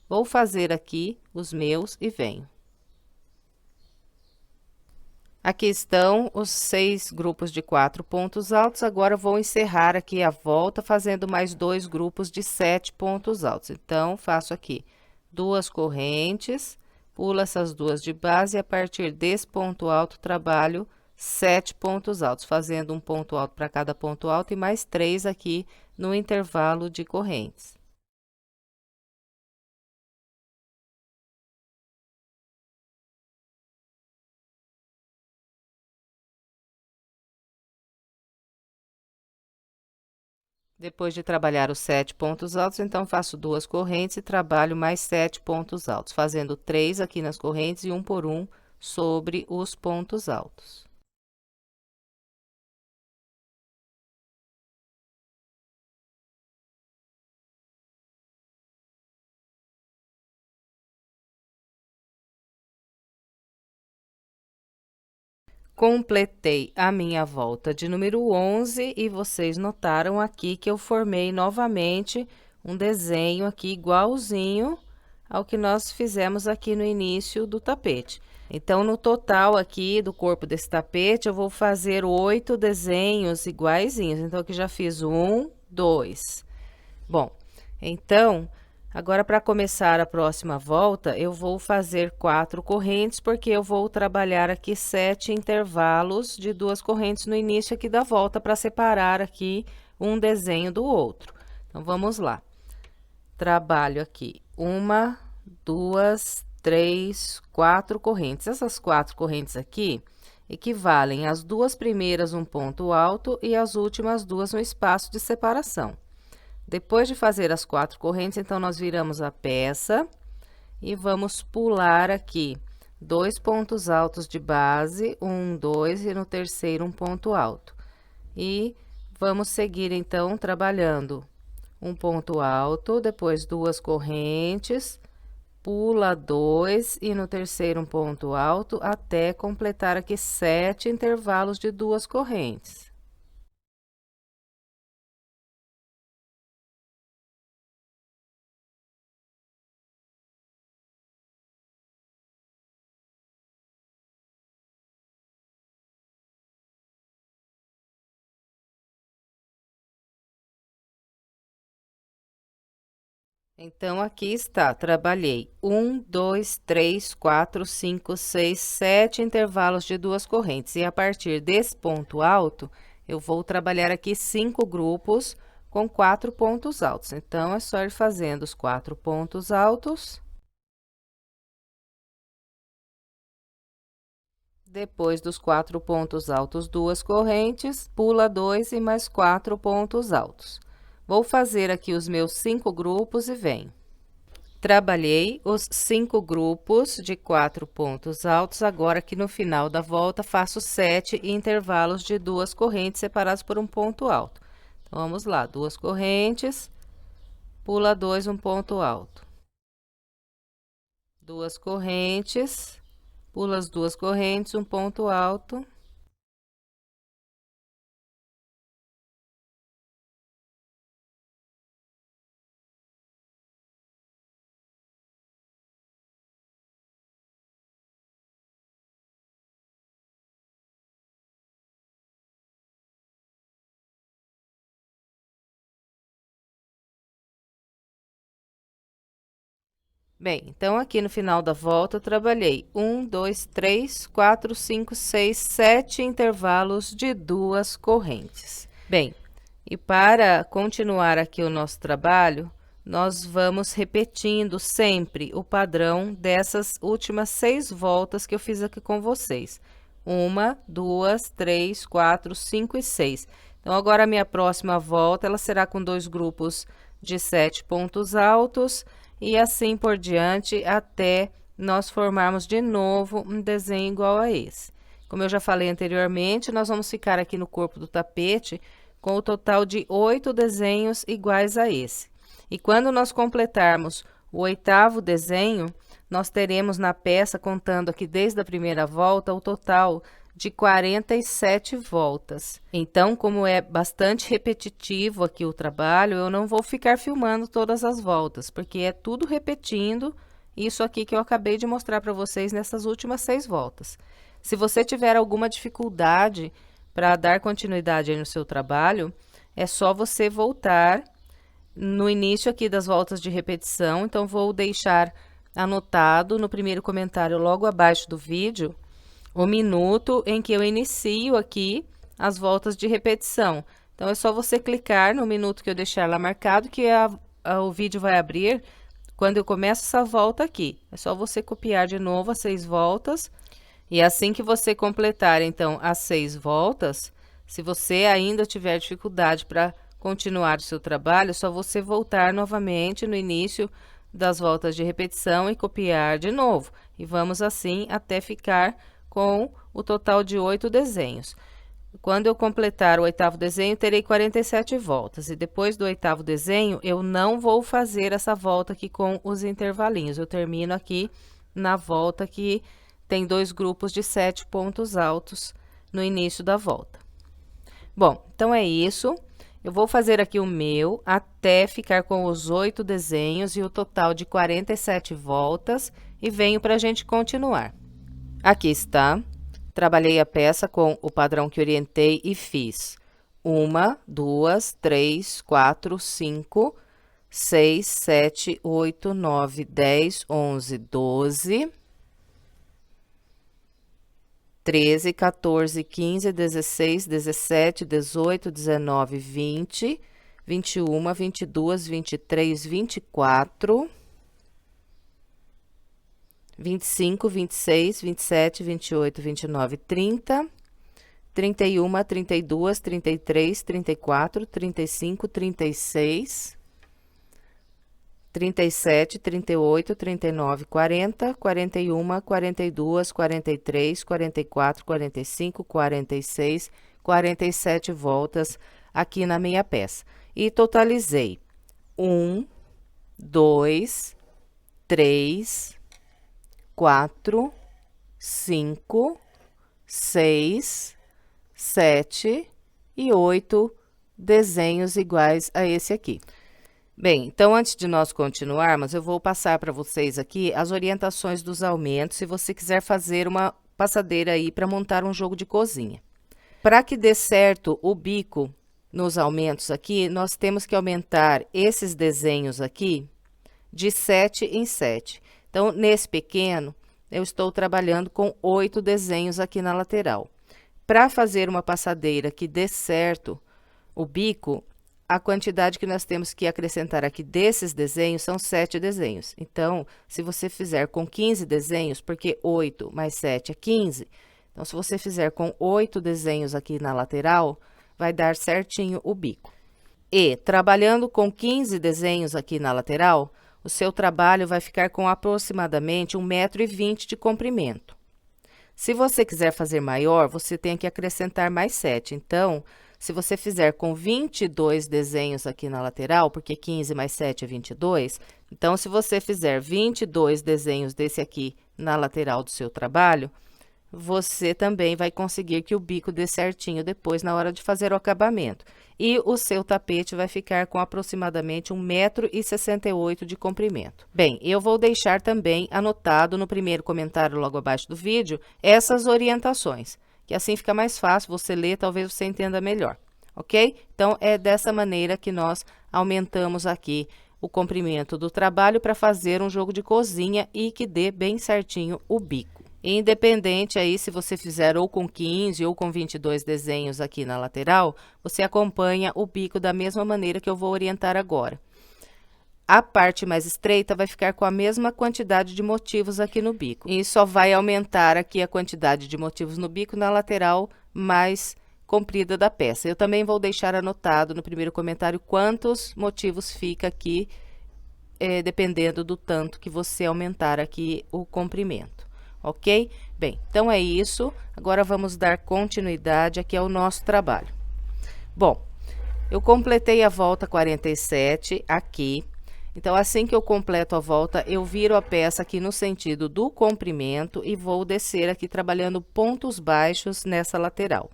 Vou fazer aqui os meus e venho. Aqui estão os 6 grupos de 4 pontos altos. Agora, vou encerrar aqui a volta fazendo mais 2 grupos de 7 pontos altos. Então, faço aqui 2 correntes, pulo essas 2 de base e a partir desse ponto alto trabalho 7 pontos altos, fazendo um ponto alto para cada ponto alto e mais 3 aqui no intervalo de correntes. Depois de trabalhar os 7 pontos altos, então, faço 2 correntes e trabalho mais 7 pontos altos, fazendo 3 aqui nas correntes e um por um sobre os pontos altos. Completei a minha volta de número 11 e vocês notaram aqui que eu formei novamente um desenho aqui igualzinho ao que nós fizemos aqui no início do tapete. Então, no total aqui do corpo desse tapete, eu vou fazer 8 desenhos iguaizinhos. Então, aqui já fiz 1, 2. Bom, então, agora, para começar a próxima volta, eu vou fazer 4 correntes, porque eu vou trabalhar aqui 7 intervalos de 2 correntes no início aqui da volta, para separar aqui um desenho do outro. Então, vamos lá. Trabalho aqui 1, 2, 3, 4 correntes. Essas 4 correntes aqui equivalem às 2 primeiras um ponto alto e as últimas 2 no espaço de separação. Depois de fazer as 4 correntes, então, nós viramos a peça e vamos pular aqui 2 pontos altos de base, 1, 2, e no terceiro um ponto alto. E vamos seguir, então, trabalhando um ponto alto, depois 2 correntes, pula 2 e no terceiro um ponto alto, até completar aqui 7 intervalos de 2 correntes. Então, aqui está, trabalhei 1, 2, 3, 4, 5, 6, 7 intervalos de 2 correntes. E a partir desse ponto alto, eu vou trabalhar aqui 5 grupos com 4 pontos altos. Então, é só ir fazendo os 4 pontos altos. Depois dos 4 pontos altos, 2 correntes, pula 2 e mais 4 pontos altos. Vou fazer aqui os meus 5 grupos e venho. Trabalhei os 5 grupos de 4 pontos altos, agora aqui no final da volta faço 7 intervalos de 2 correntes separados por um ponto alto. Então, vamos lá, 2 correntes, pula 2, um ponto alto. 2 correntes, pula as 2 correntes, um ponto alto. Bem, então, aqui no final da volta, eu trabalhei 1, 2, 3, 4, 5, 6, 7 intervalos de 2 correntes. Bem, e para continuar aqui o nosso trabalho, nós vamos repetindo sempre o padrão dessas últimas 6 voltas que eu fiz aqui com vocês. 1, 2, 3, 4, 5 e 6. Então, agora a minha próxima volta, ela será com 2 grupos de 7 pontos altos, e assim por diante, até nós formarmos de novo um desenho igual a esse. Como eu já falei anteriormente, nós vamos ficar aqui no corpo do tapete com o total de 8 desenhos iguais a esse. E quando nós completarmos o 8º desenho, nós teremos na peça, contando aqui desde a primeira volta, o total de 47 voltas. Então, como é bastante repetitivo aqui o trabalho, eu não vou ficar filmando todas as voltas, porque é tudo repetindo isso aqui que eu acabei de mostrar para vocês nessas últimas 6 voltas. Se você tiver alguma dificuldade para dar continuidade aí no seu trabalho, é só você voltar no início aqui das voltas de repetição. Então, vou deixar anotado no primeiro comentário logo abaixo do vídeo o minuto em que eu inicio aqui as voltas de repetição. Então, é só você clicar no minuto que eu deixar lá marcado, que o vídeo vai abrir quando eu começo essa volta aqui. É só você copiar de novo as 6 voltas. E assim que você completar, então, as 6 voltas, se você ainda tiver dificuldade para continuar o seu trabalho, é só você voltar novamente no início das voltas de repetição e copiar de novo. E vamos assim até ficar com o total de 8 desenhos. Quando eu completar o 8º desenho, terei 47 voltas. E depois do 8º desenho, eu não vou fazer essa volta aqui com os intervalinhos. Eu termino aqui na volta que tem 2 grupos de 7 pontos altos no início da volta. Bom, então é isso. Eu vou fazer aqui o meu até ficar com os 8 desenhos e o total de 47 voltas. E venho para a gente continuar. Aqui está, trabalhei a peça com o padrão que orientei e fiz 1, 2, 3, 4, 5, 6, 7, 8, 9, 10, 11, 12, 13, 14, 15, 16, 17, 18, 19, 20, 21, 22, 23, 24... 25, 26, 27, 28, 29, 30, 31, 32, 33, 34, 35, 36, 37, 38, 39, 40, 41, 42, 43, 44, 45, 46, 47 voltas aqui na minha peça. E totalizei 1, 2, 3, 4, 5, 6, 7 e 8 desenhos iguais a esse aqui. Bem, então, antes de nós continuarmos, eu vou passar para vocês aqui as orientações dos aumentos, se você quiser fazer uma passadeira aí para montar um jogo de cozinha. Para que dê certo o bico nos aumentos aqui, nós temos que aumentar esses desenhos aqui de 7 em 7. Então, nesse pequeno, eu estou trabalhando com 8 desenhos aqui na lateral. Para fazer uma passadeira que dê certo o bico, a quantidade que nós temos que acrescentar aqui desses desenhos são 7 desenhos. Então, se você fizer com 15 desenhos, porque 8 mais 7 é 15, então, se você fizer com 8 desenhos aqui na lateral, vai dar certinho o bico. E, trabalhando com 15 desenhos aqui na lateral, o seu trabalho vai ficar com aproximadamente 1,20 m de comprimento. Se você quiser fazer maior, você tem que acrescentar mais 7. Então, se você fizer com 22 desenhos aqui na lateral, porque 15 mais 7 é 22, então, se você fizer 22 desenhos desse aqui na lateral do seu trabalho, você também vai conseguir que o bico dê certinho depois na hora de fazer o acabamento. E o seu tapete vai ficar com aproximadamente 1,68 m de comprimento. Bem, eu vou deixar também anotado no primeiro comentário logo abaixo do vídeo essas orientações, que assim fica mais fácil você ler, talvez você entenda melhor, ok? Então, é dessa maneira que nós aumentamos aqui o comprimento do trabalho para fazer um jogo de cozinha e que dê bem certinho o bico. Independente aí se você fizer ou com 15 ou com 22 desenhos aqui na lateral, você acompanha o bico da mesma maneira que eu vou orientar agora. A parte mais estreita vai ficar com a mesma quantidade de motivos aqui no bico. E só vai aumentar aqui a quantidade de motivos no bico na lateral mais comprida da peça. Eu também vou deixar anotado no primeiro comentário quantos motivos fica aqui, dependendo do tanto que você aumentar aqui o comprimento. Ok? Bem, então é isso. Agora vamos dar continuidade aqui ao nosso trabalho. Bom, eu completei a volta 47 aqui. Então, assim que eu completo a volta, eu viro a peça aqui no sentido do comprimento e vou descer aqui trabalhando pontos baixos nessa lateral.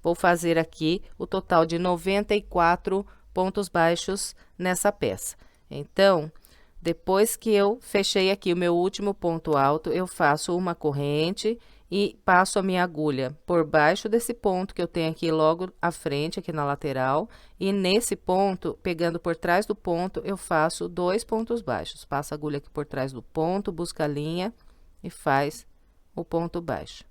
Vou fazer aqui o total de 94 pontos baixos nessa peça. Então, depois que eu fechei aqui o meu último ponto alto, eu faço uma corrente e passo a minha agulha por baixo desse ponto que eu tenho aqui logo à frente, aqui na lateral. E nesse ponto, pegando por trás do ponto, eu faço 2 pontos baixos. Passo a agulha aqui por trás do ponto, busca a linha e faz o ponto baixo.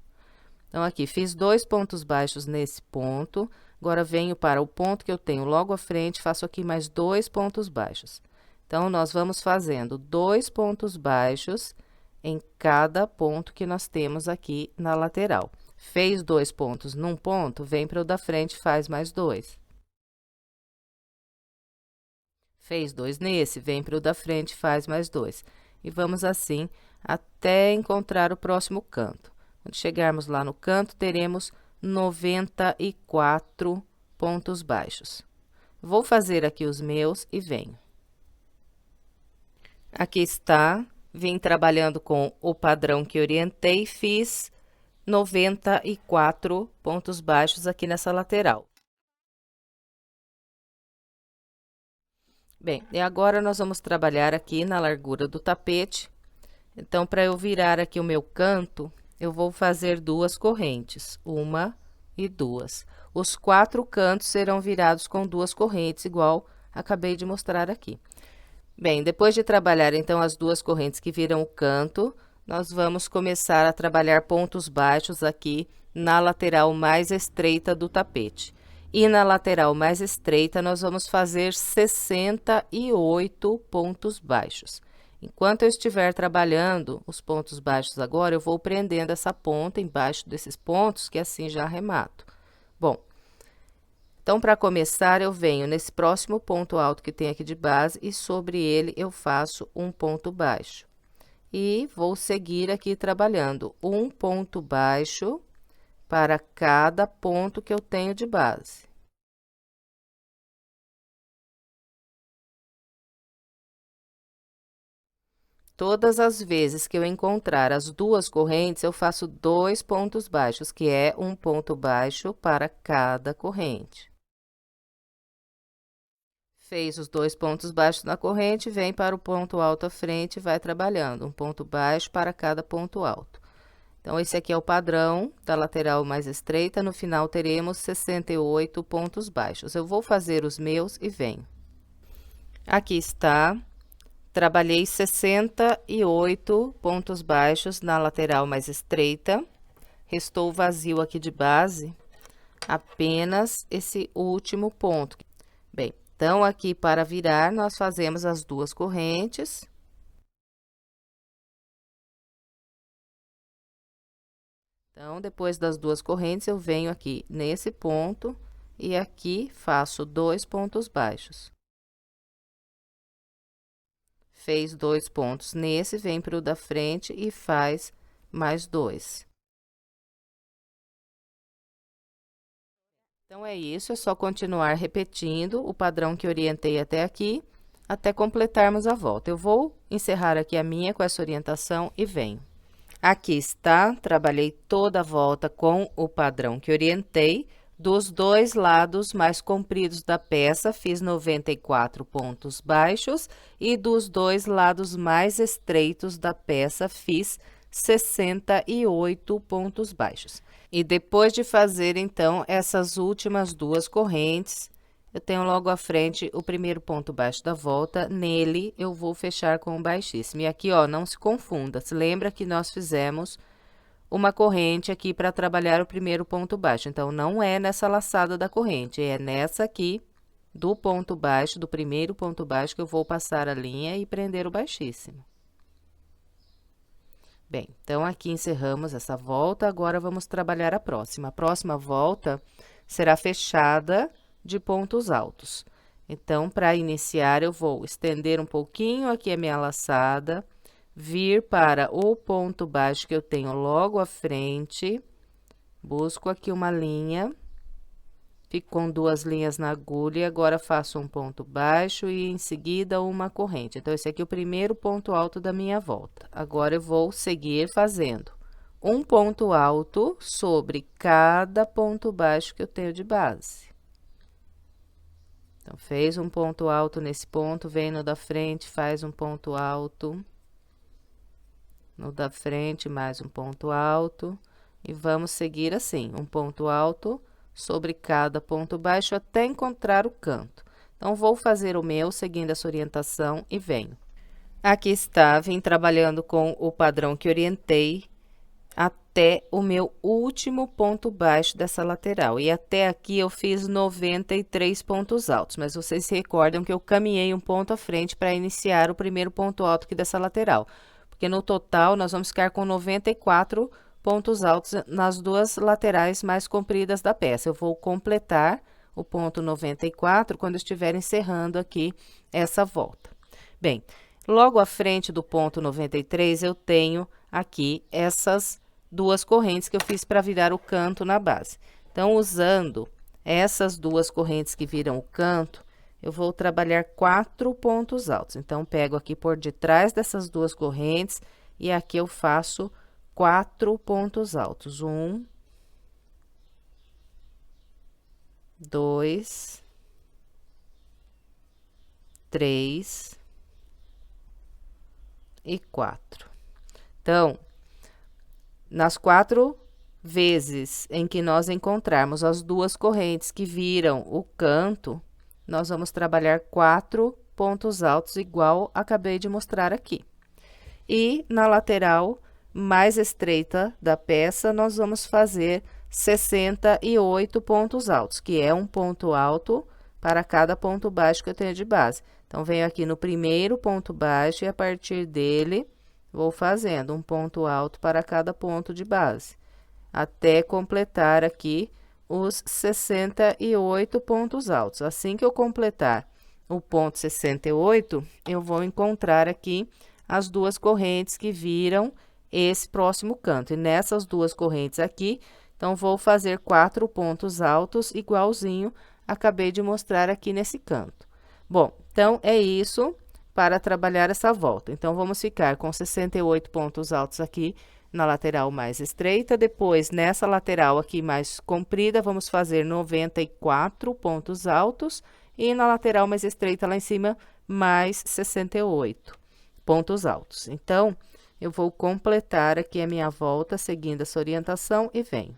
Então, aqui, fiz 2 pontos baixos nesse ponto. Agora, venho para o ponto que eu tenho logo à frente, faço aqui mais 2 pontos baixos. Então, nós vamos fazendo 2 pontos baixos em cada ponto que nós temos aqui na lateral. Fez 2 pontos num ponto, vem para o da frente, faz mais 2. Fez 2 nesse, vem para o da frente, faz mais 2. E vamos assim até encontrar o próximo canto. Quando chegarmos lá no canto, teremos 94 pontos baixos. Vou fazer aqui os meus e venho. Aqui está, vim trabalhando com o padrão que orientei, fiz 94 pontos baixos aqui nessa lateral. Bem, e agora nós vamos trabalhar aqui na largura do tapete. Então, para eu virar aqui o meu canto, eu vou fazer 2 correntes, 1 e 2. Os 4 cantos serão virados com 2 correntes, igual acabei de mostrar aqui. Bem, depois de trabalhar, então, as 2 correntes que viram o canto, nós vamos começar a trabalhar pontos baixos aqui na lateral mais estreita do tapete. E na lateral mais estreita, nós vamos fazer 68 pontos baixos. Enquanto eu estiver trabalhando os pontos baixos agora, eu vou prendendo essa ponta embaixo desses pontos, que assim já arremato. Bom, então, para começar, eu venho nesse próximo ponto alto que tem aqui de base e sobre ele eu faço um ponto baixo. E vou seguir aqui trabalhando um ponto baixo para cada ponto que eu tenho de base. Todas as vezes que eu encontrar as 2 correntes, eu faço 2 pontos baixos, que é um ponto baixo para cada corrente. Fez os 2 pontos baixos na corrente, vem para o ponto alto à frente e vai trabalhando um ponto baixo para cada ponto alto. Então, esse aqui é o padrão da lateral mais estreita. No final, teremos 68 pontos baixos. Eu vou fazer os meus e venho. Aqui está. Trabalhei 68 pontos baixos na lateral mais estreita. Restou vazio aqui de base, apenas esse último ponto. Bem, então, aqui para virar, nós fazemos as duas correntes. Então, depois das duas correntes, eu venho aqui nesse ponto e aqui faço 2 pontos baixos. Fez 2 pontos nesse, vem para o da frente e faz mais 2. Então, é isso, é só continuar repetindo o padrão que orientei até aqui, até completarmos a volta. Eu vou encerrar aqui a minha com essa orientação e venho. Aqui está, trabalhei toda a volta com o padrão que orientei. Dos dois lados mais compridos da peça, fiz 94 pontos baixos e dos dois lados mais estreitos da peça, fiz 68 pontos baixos. E depois de fazer, então, essas últimas duas correntes, eu tenho logo à frente o primeiro ponto baixo da volta, nele eu vou fechar com o baixíssimo. E aqui, ó, não se confunda, se lembra que nós fizemos uma corrente aqui para trabalhar o primeiro ponto baixo. Então, não é nessa laçada da corrente, é nessa aqui do ponto baixo, do primeiro ponto baixo, que eu vou passar a linha e prender o baixíssimo. Bem, então, aqui encerramos essa volta, agora vamos trabalhar a próxima. A próxima volta será fechada de pontos altos. Então, para iniciar, eu vou estender um pouquinho aqui a minha laçada, vir para o ponto baixo que eu tenho logo à frente, busco aqui uma linha, fico com 2 linhas na agulha, e agora faço um ponto baixo e em seguida uma corrente. Então, esse aqui é o primeiro ponto alto da minha volta. Agora, eu vou seguir fazendo um ponto alto sobre cada ponto baixo que eu tenho de base. Então, fez um ponto alto nesse ponto, vem no da frente, faz um ponto alto. No da frente, mais um ponto alto. E vamos seguir assim, um ponto alto sobre cada ponto baixo até encontrar o canto. Então, vou fazer o meu seguindo essa orientação e venho. Aqui está, vim trabalhando com o padrão que orientei até o meu último ponto baixo dessa lateral. E até aqui eu fiz 93 pontos altos, mas vocês se recordam que eu caminhei um ponto à frente para iniciar o primeiro ponto alto aqui dessa lateral. Porque no total, nós vamos ficar com 94 pontos altos nas duas laterais mais compridas da peça. Eu vou completar o ponto 94 quando estiver encerrando aqui essa volta. Bem, logo à frente do ponto 93, eu tenho aqui essas duas correntes que eu fiz para virar o canto na base. Então, usando essas duas correntes que viram o canto, eu vou trabalhar 4 pontos altos. Então, pego aqui por detrás dessas duas correntes e aqui eu faço 4 pontos altos. 1, 2, 3 e 4. Então, nas 4 vezes em que nós encontrarmos as duas correntes que viram o canto, nós vamos trabalhar 4 pontos altos, igual acabei de mostrar aqui. E na lateral mais estreita da peça, nós vamos fazer 68 pontos altos, que é um ponto alto para cada ponto baixo que eu tenho de base. Então, venho aqui no primeiro ponto baixo e a partir dele, vou fazendo um ponto alto para cada ponto de base, até completar aqui os 68 pontos altos. Assim que eu completar o ponto 68, eu vou encontrar aqui as duas correntes que viram esse próximo canto. E nessas duas correntes aqui, então, vou fazer 4 pontos altos, igualzinho acabei de mostrar aqui nesse canto. Bom, então, é isso para trabalhar essa volta. Então, vamos ficar com 68 pontos altos aqui na lateral mais estreita. Depois, nessa lateral aqui mais comprida, vamos fazer 94 pontos altos. E na lateral mais estreita, lá em cima, mais 68 pontos altos. Então, eu vou completar aqui a minha volta, seguindo essa orientação, e venho.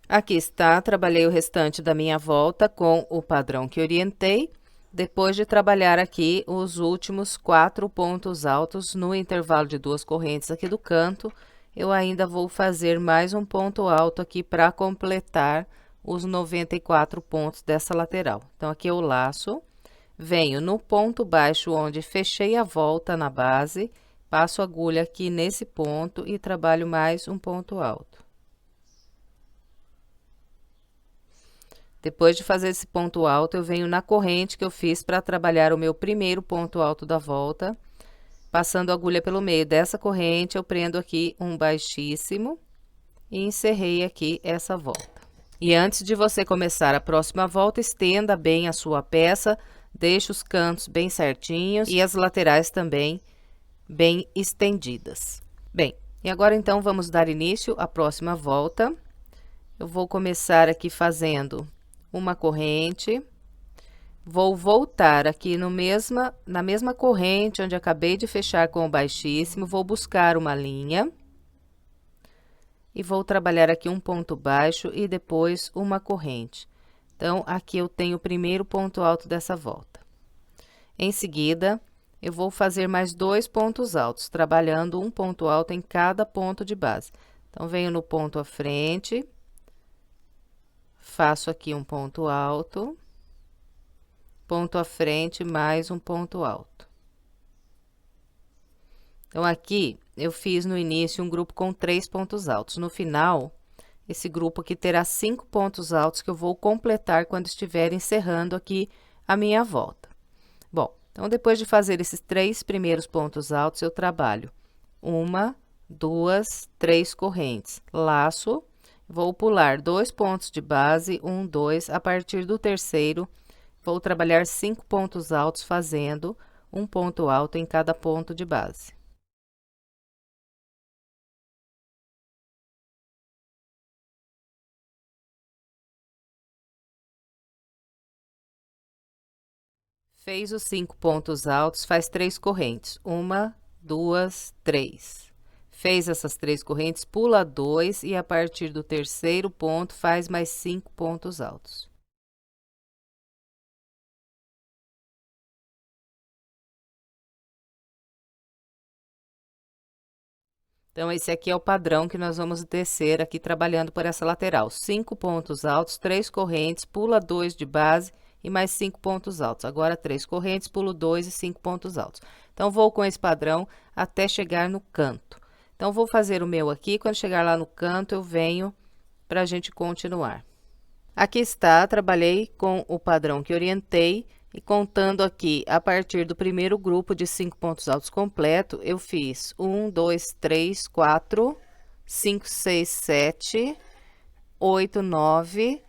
Aqui está, trabalhei o restante da minha volta com o padrão que orientei. Depois de trabalhar aqui os últimos 4 pontos altos no intervalo de 2 correntes aqui do canto, eu ainda vou fazer mais um ponto alto aqui para completar os 94 pontos dessa lateral. Então, aqui eu laço, venho no ponto baixo onde fechei a volta na base, passo a agulha aqui nesse ponto e trabalho mais um ponto alto. Depois de fazer esse ponto alto, eu venho na corrente que eu fiz para trabalhar o meu primeiro ponto alto da volta, passando a agulha pelo meio dessa corrente, eu prendo aqui um baixíssimo e encerrei aqui essa volta. E antes de você começar a próxima volta, estenda bem a sua peça, deixe os cantos bem certinhos e as laterais também bem estendidas. Bem, e agora então vamos dar início à próxima volta. Eu vou começar aqui fazendo uma corrente, vou voltar aqui na mesma corrente onde acabei de fechar com o baixíssimo, vou buscar uma linha e vou trabalhar aqui um ponto baixo e depois uma corrente. Então, aqui eu tenho o primeiro ponto alto dessa volta. Em seguida, eu vou fazer mais 2 pontos altos, trabalhando um ponto alto em cada ponto de base. Então, venho no ponto à frente, faço aqui um ponto alto, ponto à frente, mais um ponto alto. Então, aqui eu fiz no início um grupo com 3 pontos altos. No final, esse grupo aqui terá 5 pontos altos que eu vou completar quando estiver encerrando aqui a minha volta. Bom, então, depois de fazer esses 3 primeiros pontos altos, eu trabalho 1, 2, 3 correntes, laço. Vou pular 2 pontos de base, 1, 2, a partir do terceiro, vou trabalhar 5 pontos altos, fazendo um ponto alto em cada ponto de base. Fez os 5 pontos altos, faz 3 correntes, 1, 2, 3. Fez essas 3 correntes, pula 2 e a partir do terceiro ponto faz mais 5 pontos altos. Então, esse aqui é o padrão que nós vamos descer aqui trabalhando por essa lateral. 5 pontos altos, 3 correntes, pula 2 de base e mais 5 pontos altos. Agora, 3 correntes, pulo 2 e 5 pontos altos. Então, vou com esse padrão até chegar no canto. Então, vou fazer o meu aqui, quando chegar lá no canto, eu venho para a gente continuar. Aqui está, trabalhei com o padrão que orientei e contando aqui a partir do primeiro grupo de 5 pontos altos completo, eu fiz 1, 2, 3, 4, 5, 6, 7, 8, 9,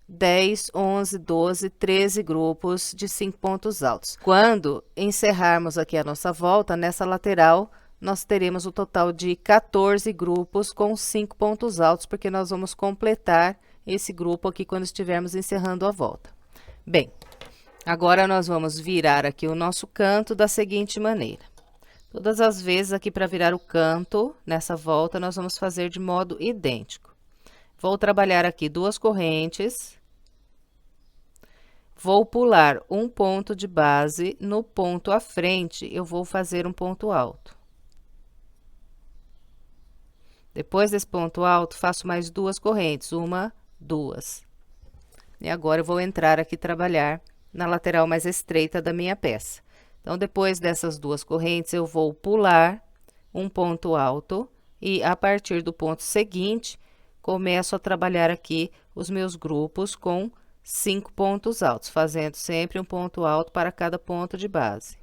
10, 11, 12, 13 grupos de 5 pontos altos. Quando encerrarmos aqui a nossa volta, nessa lateral, nós teremos o total de 14 grupos com 5 pontos altos, porque nós vamos completar esse grupo aqui quando estivermos encerrando a volta. Bem, agora nós vamos virar aqui o nosso canto da seguinte maneira. Todas as vezes aqui para virar o canto, nessa volta, nós vamos fazer de modo idêntico. Vou trabalhar aqui 2 correntes. Vou pular um ponto de base, no ponto à frente, eu vou fazer um ponto alto. Depois desse ponto alto, faço mais 2 correntes, 1, 2. E agora eu vou entrar aqui trabalhar na lateral mais estreita da minha peça. Então, depois dessas 2 correntes, eu vou pular um ponto alto e a partir do ponto seguinte, começo a trabalhar aqui os meus grupos com 5 pontos altos, fazendo sempre um ponto alto para cada ponto de base.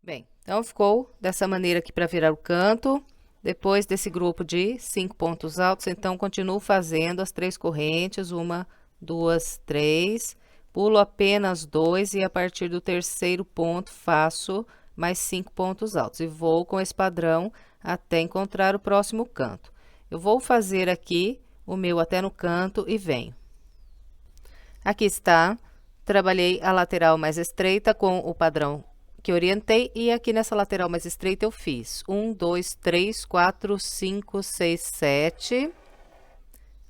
Bem, então ficou dessa maneira aqui para virar o canto. Depois desse grupo de 5 pontos altos, então, continuo fazendo as 3 correntes, 1, 2, 3, pulo apenas 2 e a partir do terceiro ponto faço mais 5 pontos altos e vou com esse padrão até encontrar o próximo canto. Eu vou fazer aqui o meu até no canto e venho. Aqui está, trabalhei a lateral mais estreita com o padrão que orientei, e aqui nessa lateral mais estreita eu fiz 1, 2, 3, 4, 5, 6, 7,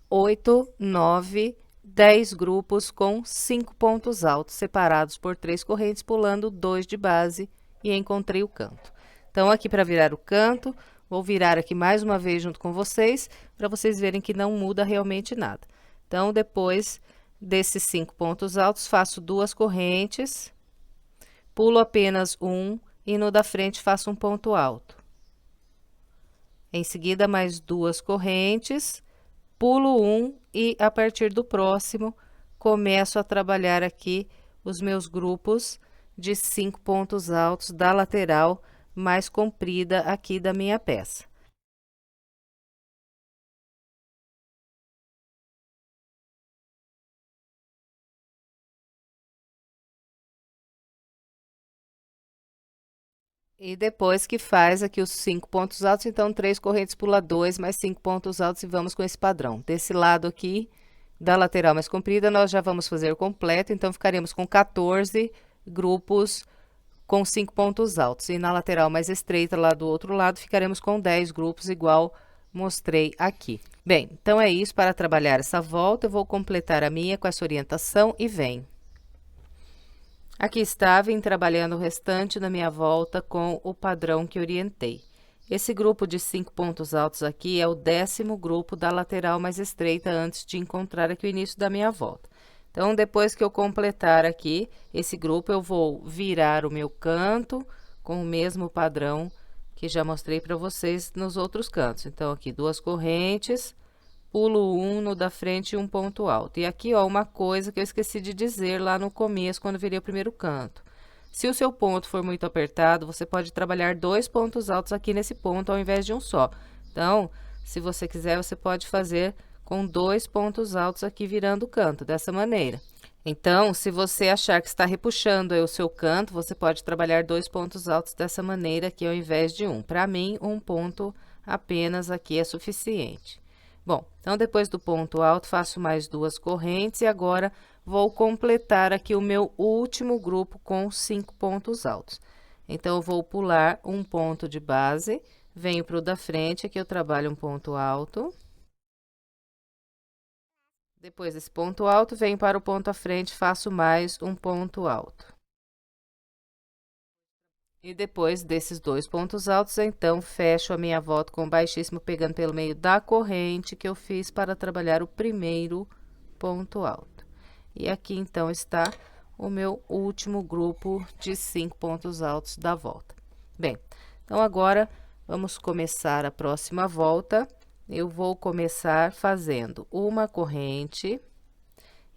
8, 9, 10 grupos com 5 pontos altos, separados por 3 correntes, pulando 2 de base, e encontrei o canto. Então, aqui para virar o canto, vou virar aqui mais uma vez junto com vocês, para vocês verem que não muda realmente nada. Então, depois desses 5 pontos altos, faço 2 correntes, pulo apenas um, e no da frente faço um ponto alto. Em seguida, mais 2 correntes, pulo um, e a partir do próximo, começo a trabalhar aqui os meus grupos de 5 pontos altos da lateral mais comprida aqui da minha peça. E depois que faz aqui os 5 pontos altos, então 3 correntes, pula 2, mais 5 pontos altos, e vamos com esse padrão. Desse lado aqui, da lateral mais comprida, nós já vamos fazer o completo, então ficaremos com 14 grupos com 5 pontos altos. E na lateral mais estreita, lá do outro lado, ficaremos com 10 grupos, igual mostrei aqui. Bem, então é isso. Para trabalhar essa volta, eu vou completar a minha com essa orientação e vem. Aqui está, vim trabalhando o restante da minha volta com o padrão que orientei. Esse grupo de 5 pontos altos aqui é o 10º grupo da lateral mais estreita, antes de encontrar aqui o início da minha volta. Então, depois que eu completar aqui esse grupo, eu vou virar o meu canto com o mesmo padrão que já mostrei para vocês nos outros cantos. Então, aqui 2 correntes, pulo um no da frente e um ponto alto. E aqui, ó, uma coisa que eu esqueci de dizer lá no começo, quando virei o primeiro canto. Se o seu ponto for muito apertado, você pode trabalhar 2 pontos altos aqui nesse ponto, ao invés de um só. Então, se você quiser, você pode fazer com 2 pontos altos aqui virando o canto, dessa maneira. Então, se você achar que está repuxando aí o seu canto, você pode trabalhar 2 pontos altos dessa maneira aqui, ao invés de um. Para mim, um ponto apenas aqui é suficiente. Bom, então, depois do ponto alto, faço mais 2 correntes, e agora vou completar aqui o meu último grupo com 5 pontos altos. Então, eu vou pular um ponto de base, venho para o da frente, aqui eu trabalho um ponto alto. Depois desse ponto alto, venho para o ponto à frente, faço mais um ponto alto. E depois desses 2 pontos altos, então, fecho a minha volta com baixíssimo, pegando pelo meio da corrente que eu fiz para trabalhar o primeiro ponto alto. E aqui, então, está o meu último grupo de 5 pontos altos da volta. Bem, então, agora, vamos começar a próxima volta. Eu vou começar fazendo uma corrente,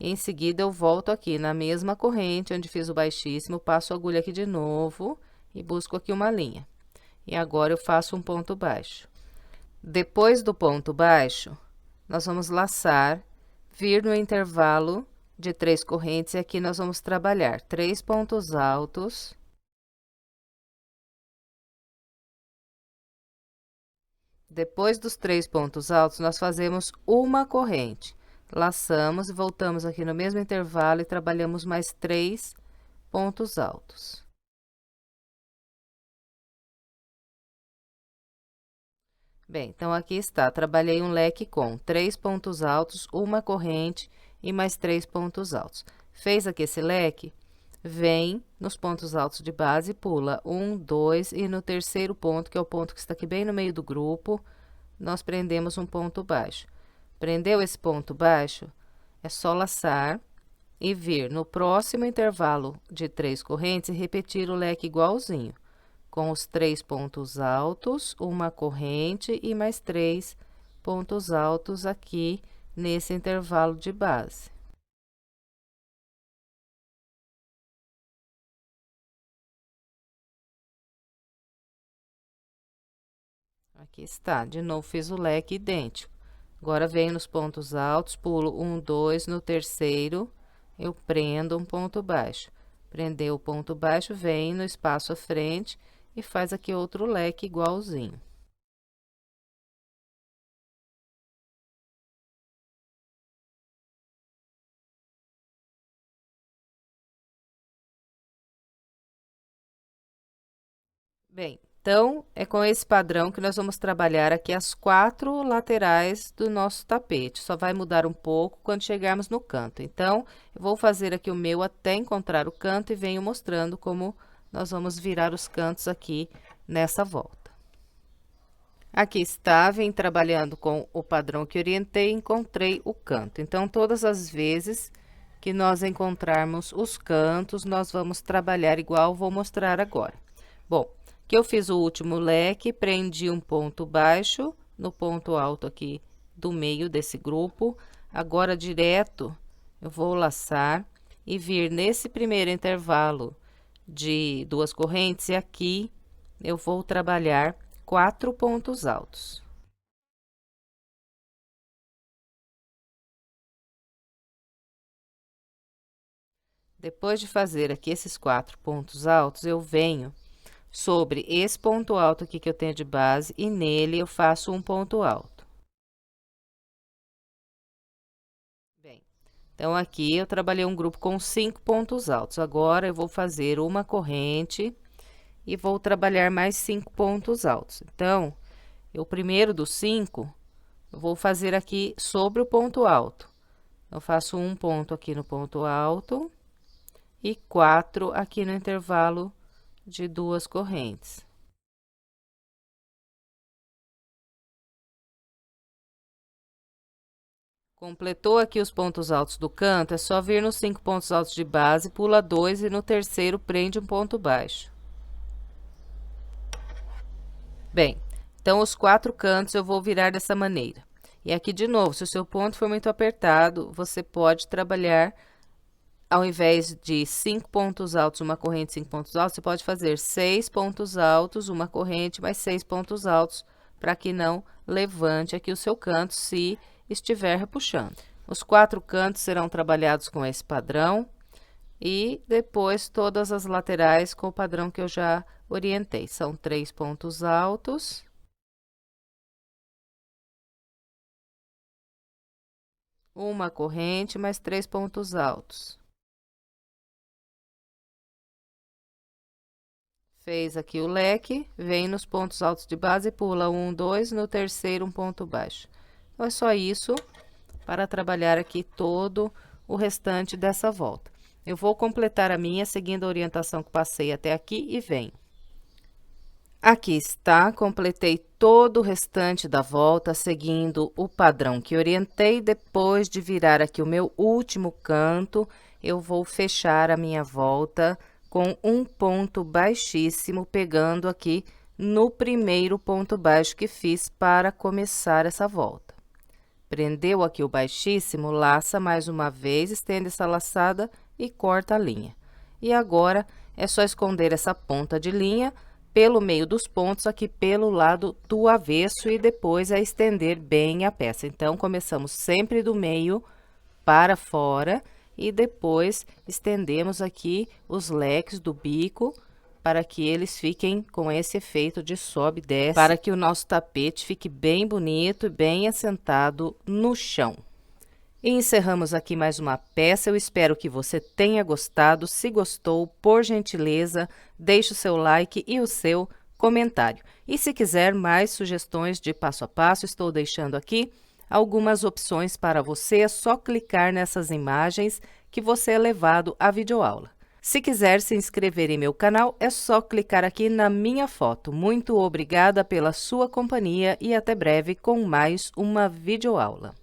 e em seguida eu volto aqui na mesma corrente onde fiz o baixíssimo, passo a agulha aqui de novo e busco aqui uma linha. E agora eu faço um ponto baixo. Depois do ponto baixo, nós vamos laçar, vir no intervalo de 3 correntes, e aqui nós vamos trabalhar 3 pontos altos. Depois dos 3 pontos altos, nós fazemos uma corrente. Laçamos e voltamos aqui no mesmo intervalo e trabalhamos mais 3 pontos altos. Bem, então, aqui está, trabalhei um leque com 3 pontos altos, uma corrente e mais 3 pontos altos. Fez aqui esse leque, vem nos pontos altos de base, pula 1, 2, e no terceiro ponto, que é o ponto que está aqui bem no meio do grupo, nós prendemos um ponto baixo. Prendeu esse ponto baixo, é só laçar e vir no próximo intervalo de 3 correntes e repetir o leque igualzinho, com os 3 pontos altos, uma corrente e mais 3 pontos altos aqui nesse intervalo de base. Aqui está, de novo fiz o leque idêntico. Agora, venho nos pontos altos, pulo 1, 2, no terceiro, eu prendo um ponto baixo. Prendeu o ponto baixo, vem no espaço à frente e faz aqui outro leque igualzinho. Bem, então, é com esse padrão que nós vamos trabalhar aqui as 4 laterais do nosso tapete. Só vai mudar um pouco quando chegarmos no canto. Então, eu vou fazer aqui o meu até encontrar o canto e venho mostrando como nós vamos virar os cantos aqui nessa volta. Aqui está, vem trabalhando com o padrão que orientei, encontrei o canto. Então, todas as vezes que nós encontrarmos os cantos, nós vamos trabalhar igual, vou mostrar agora. Bom, que eu fiz o último leque, prendi um ponto baixo no ponto alto aqui do meio desse grupo. Agora, direto, eu vou laçar e vir nesse primeiro intervalo de 2 correntes, e aqui eu vou trabalhar 4 pontos altos. Depois de fazer aqui esses 4 pontos altos, eu venho sobre esse ponto alto aqui que eu tenho de base e nele eu faço um ponto alto. Bem, então aqui eu trabalhei um grupo com 5 pontos altos. Agora eu vou fazer uma corrente e vou trabalhar mais 5 pontos altos. Então, o primeiro dos 5, eu vou fazer aqui sobre o ponto alto. Eu faço um ponto aqui no ponto alto e 4 aqui no intervalo de 2 correntes. Completou aqui os pontos altos do canto, é só vir nos 5 pontos altos de base, pula 2 e no terceiro prende um ponto baixo. Bem, então os 4 cantos eu vou virar dessa maneira. E aqui de novo, se o seu ponto for muito apertado, você pode trabalhar, ao invés de 5 pontos altos, uma corrente, 5 pontos altos, você pode fazer 6 pontos altos, uma corrente, mais 6 pontos altos, para que não levante aqui o seu canto se estiver repuxando. Os 4 cantos serão trabalhados com esse padrão e depois todas as laterais com o padrão que eu já orientei. São 3 pontos altos. Uma corrente, mais 3 pontos altos. Fez aqui o leque, vem nos pontos altos de base, pula 1, 2, no terceiro um ponto baixo. Então, é só isso para trabalhar aqui todo o restante dessa volta. Eu vou completar a minha seguindo a orientação que passei até aqui e venho. Aqui está, completei todo o restante da volta seguindo o padrão que orientei. Depois de virar aqui o meu último canto, eu vou fechar a minha volta com um ponto baixíssimo, pegando aqui no primeiro ponto baixo que fiz para começar essa volta. Prendeu aqui o baixíssimo, laça mais uma vez, estende essa laçada e corta a linha. E agora, é só esconder essa ponta de linha pelo meio dos pontos aqui pelo lado do avesso e depois é estender bem a peça. Então, começamos sempre do meio para fora e depois estendemos aqui os leques do bico para que eles fiquem com esse efeito de sobe e desce, para que o nosso tapete fique bem bonito e bem assentado no chão. E encerramos aqui mais uma peça, eu espero que você tenha gostado. Se gostou, por gentileza, deixe o seu like e o seu comentário. E se quiser mais sugestões de passo a passo, estou deixando aqui algumas opções para você, é só clicar nessas imagens que você é levado à videoaula. Se quiser se inscrever em meu canal, é só clicar aqui na minha foto. Muito obrigada pela sua companhia e até breve com mais uma videoaula.